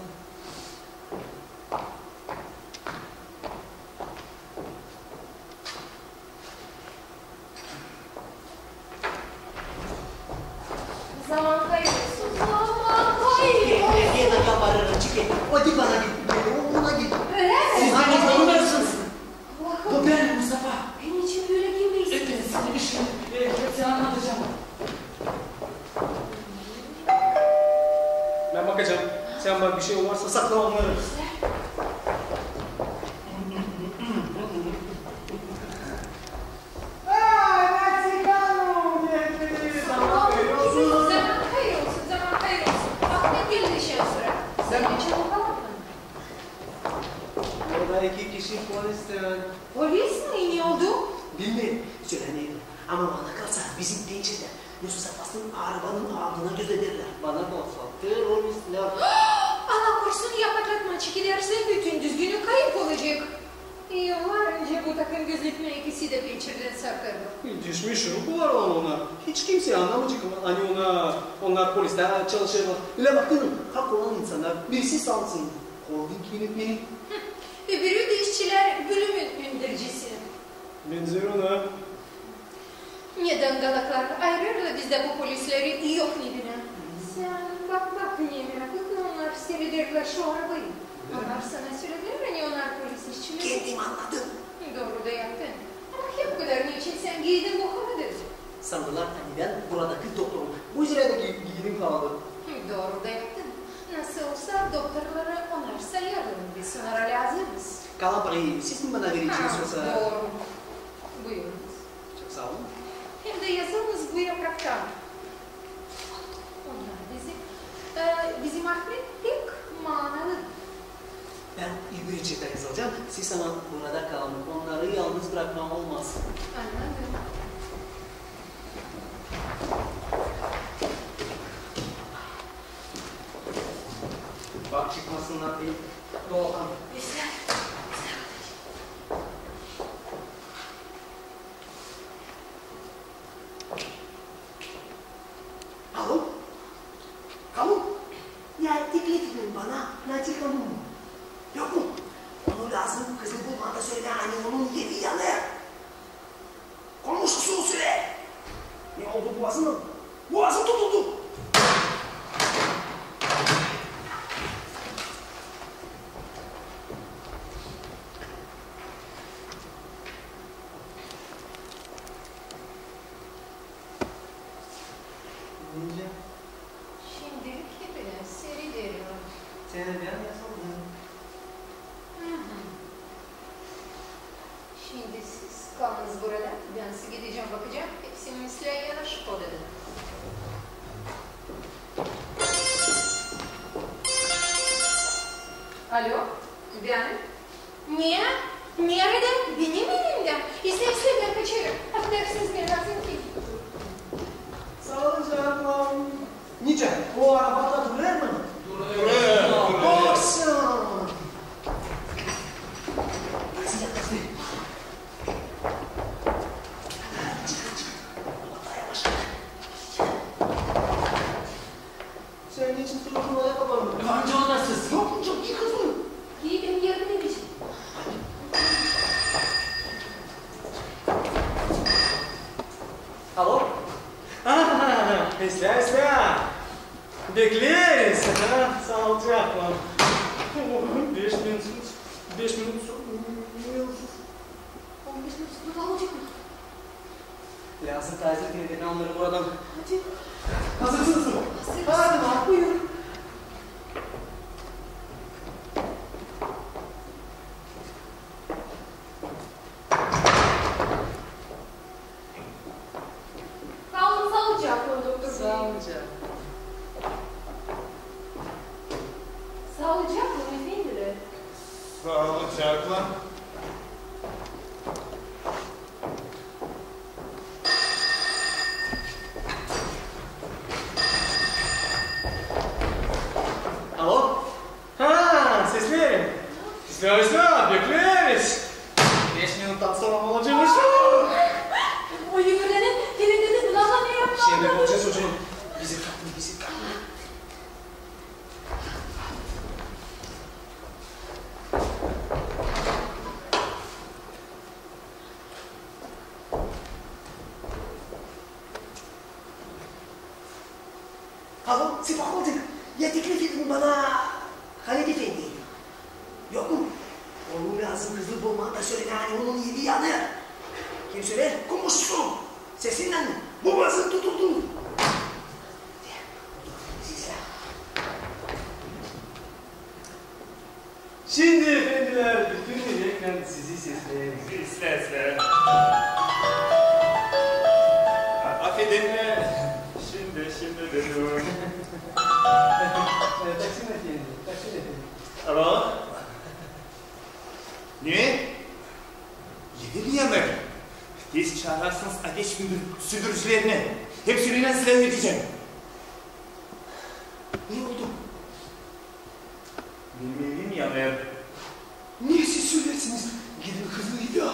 Zaman hayır olsun. Zaman hayır olsun. Erkeğe de yalvarırım çıkın. O di bana git. O ona git. Öyle mi? Siz beni tanımıyorsunuz. Allah'ım. Bu ben Mustafa. Benim için böyle girmeyiz. Size bir şey hepsini anlatacağım. Ben bakacağım. Sen bak bir şey olursa sakla onları. Zaman hayır olsun. Zaman hayır olsun. Ahmet gelin işe sıra. Senin için o kadar mı? Orada iki kişi polis Polis mi? Ne oldu? bilmiyorum. Söylemeyin. Ama bana kalsa bizim pençede Yusuf Safas'ın arabanın ardına göz ederler. Bana kalsa teröristler. Allah korusun yapacak maçı giderse bütün düzgünü kayıp olacak. Yıllar önce bu takım gözetme ikisi de pençereden sarkardı. Düşmüş ruhu var ona. Hiç kimse anlamayacak ama hani onlar polisler çalışırlar. Öyle bakın hak olan insanlar birisi sansın. Holding yönetmeni. Öbürü de işçiler bölümün öndürücüsü. Benzer ona. Neden galaklar ayırır da bizde bu polisleri yok nedine? Sen bak niye merak etme onlar seyrederler şu arabayı. Onlar sana söylediler mi onlar polis işçileri? Kendim anladım. Doğru da yaptın. Ama hep bu kadar niçin sen giydin bu havada? Sandılar hani ben buradaki doktorum. Bu üzere de giydim kaldı. Doğru da yaptın. Nasıl olsa doktorlara onlar sayarlar. Biz onlara lazımız. Kalan parayı siz mi bana vereceksiniz yoksa? Doğru. Buyurunuz. Çok sağ olun. Hem de yazılınız bu yapraktan. Onlar bizim Ahmet pek manalı. Ben İbrikçe'de yazılacağım. Siz ama burada kalın. Onları yalnız bırakmam olmaz. Anladım. Bak çıkmasınlar diye. Doğan. Güzel. Alo? Kamu? Ya teklif edin bana. Nazik Hanım. Yok mu? Onu lazım kızı bulmada söyle hani onun yedi yanı. Konuşusun süre. Ne oldu boğazına? Boğazım tutuldu. Ninja. Şimdilik hepine seri derim. Sen ben yazıldım. Şimdi siz kalınız burada. Ben size gideceğim bakacağım. Hepsinin mesleğe yanaşıp odada. Alo, ben? Niye? Nerede? Benim elimde. İstersen ben kaçarım. Affedersiniz ben lazım ki. Sağ olun canım. Nice, o arabada durur mu? Durur. Baksana. Silah kızdı. Sen niçin suratına Bekleriz. Sağlıcakla. 5 minut. 5 minut. 15 minut sonra olacak mı? Lazım taze beni onları buradan. Hadi. Hazırsınız mı? Hazırız. Hadi bak. Buyur. Kalın sağlıcakla doktor bey. Sağlıcakla. Sağlıcakla efendim. Sağlıcakla. Alo? Ha, seslerim. Sesler, bekleriz. 5 minuttan sonra olacakmış. O yürülerin dilinde kulağına ne yapmalı? Şimdi olacağız çocuğum. Bizi kapın, bizi kapın. Alo, Sifak olacak. Ya teklif edin bana Halid Efendi. Yok mu? Onun lazım kızıl bulmanı da söyle yani onun yedi yanı. Kim söyler? Kumuşsun. Sesinden boğazın tutuldu. Şimdi efendiler, bütün yürekten sizi seslerim. Sesle. Affedin. Şimdi dedim. Taksim efendi, taksim efendi. Alo? Ne? Yedi yanır. Tez çağırarsınız ateş sürdürücülerini. Hepsini silah edeceğim. Ne oldu? Benim evim yanır. Niye siz söylersiniz? Gidin hızlıydı.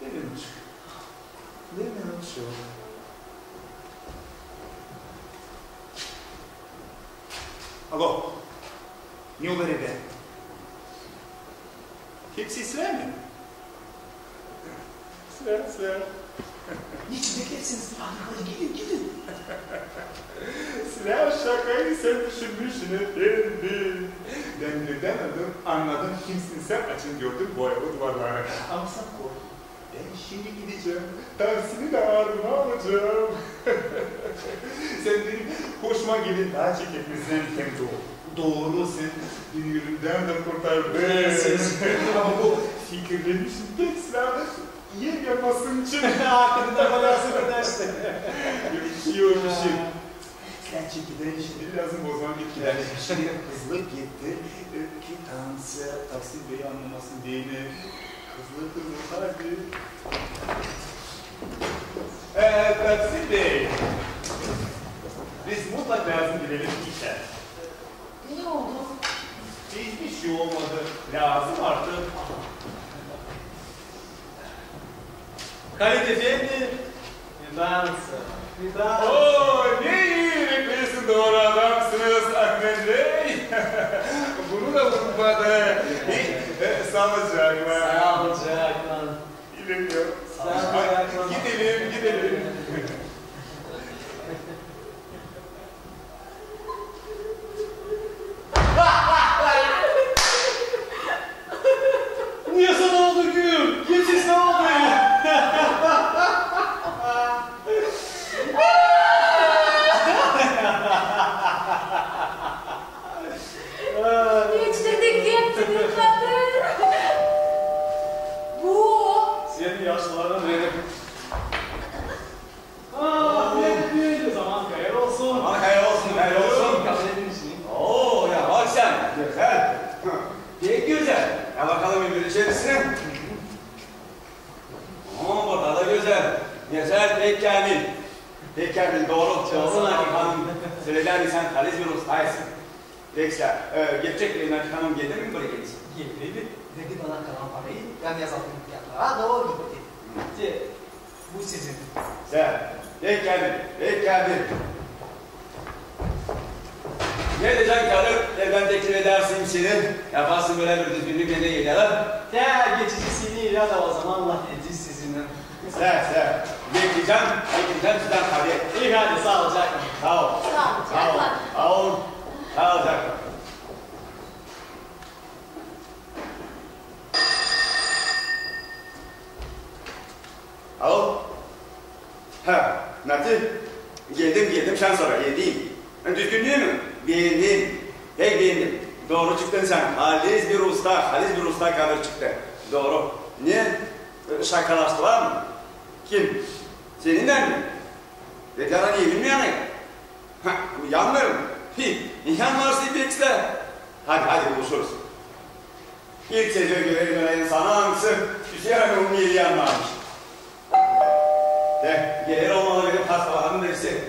Benim çok. Alo. Ne olur evde? Hepsi silah mı? Silah. Niçin beklersiniz? Hadi gidin. Silah şakayı sen düşünmüşsün efendim. Ben neden anladım kimsin sen açın gördüm boyalı duvarları. Ama sen kork. Ben şimdi gideceğim. Tersini de ağrına alacağım. Sen benim hoşuma gelin daha çeketmesinden hem doğrusun. Dünyürümden de kurtardın. Ama bu fikirlemişim tek silah yer yapmasın için. Hakkında kadar sıkıntı. Yormuşum. Sen çekiden şimdi lazım o zaman gitkiler. Şimdi hızlı gitti. Ki taksi beyi anlamasın diye mi? Hızlı hadi. Taksi bey. Biz mutlak lazım gidelim işler. Ne oldu? Hiçbir şey olmadı. Lazım artık. Halid efendi. Bir dans. Oo, ne iyi replisin doğru adamsınız Ahmet Bey. Bunu da unutmadı. Sağlıcakla. Sağlıcakla. Bilmiyorum. Sağlıcakla. Gidelim. Niye sana oldu Gül? Kimsiz ne oldu ya? Geçtirdik hepsini kadın. Bu. Senin yaşlıların benim. Ne zaman hayır olsun. Aman hayır olsun. Kabul edin işini. Oo ya bak sen. Güzel. Pek güzel. Ya bakalım öbür içerisine. Oo burada da güzel. Güzel, pek kamil. Pek kamil, doğru. Doğru hanım. Söyler sen kalis bir ustaysın. Peki, geçecek bir hanım gelir mi buraya gelirsin? Geldi. Dedi bana kalan parayı ben yazalım fiyatlara. Doğru gitti. Bu sizin. Güzel. Pek kamil. Ne edeceksin karı? Evden teklif edersin seni. Yaparsın böyle bir düzgünlük ne yiyelim. Ya geçicisini ya da o zaman Allah ediz sizinle. Güzel. bekleyeceğim sizden tabii. İyi hadi sağlıcakla. Sağ ol. Sağlıcakla. Sağ ol. Sağlıcakla. Alo. Ha, Nati. Geldim sen sonra geldim. Düzgün değil mi? Beğendim. Pek beğendim. Doğru çıktın sen. Halis bir usta kadar çıktı. Doğru. Niye? Şakalaştılar mı? Kim? Seninle mi? Deklara niye bilmiyor ne? Yanlarım. İmkan varsa ipekse. Hadi buluşuruz. İlk sezon görelim sana hangisi? Hüseyin onun yeri yanlarmış. Gelir olmalı benim hastalarım birisi.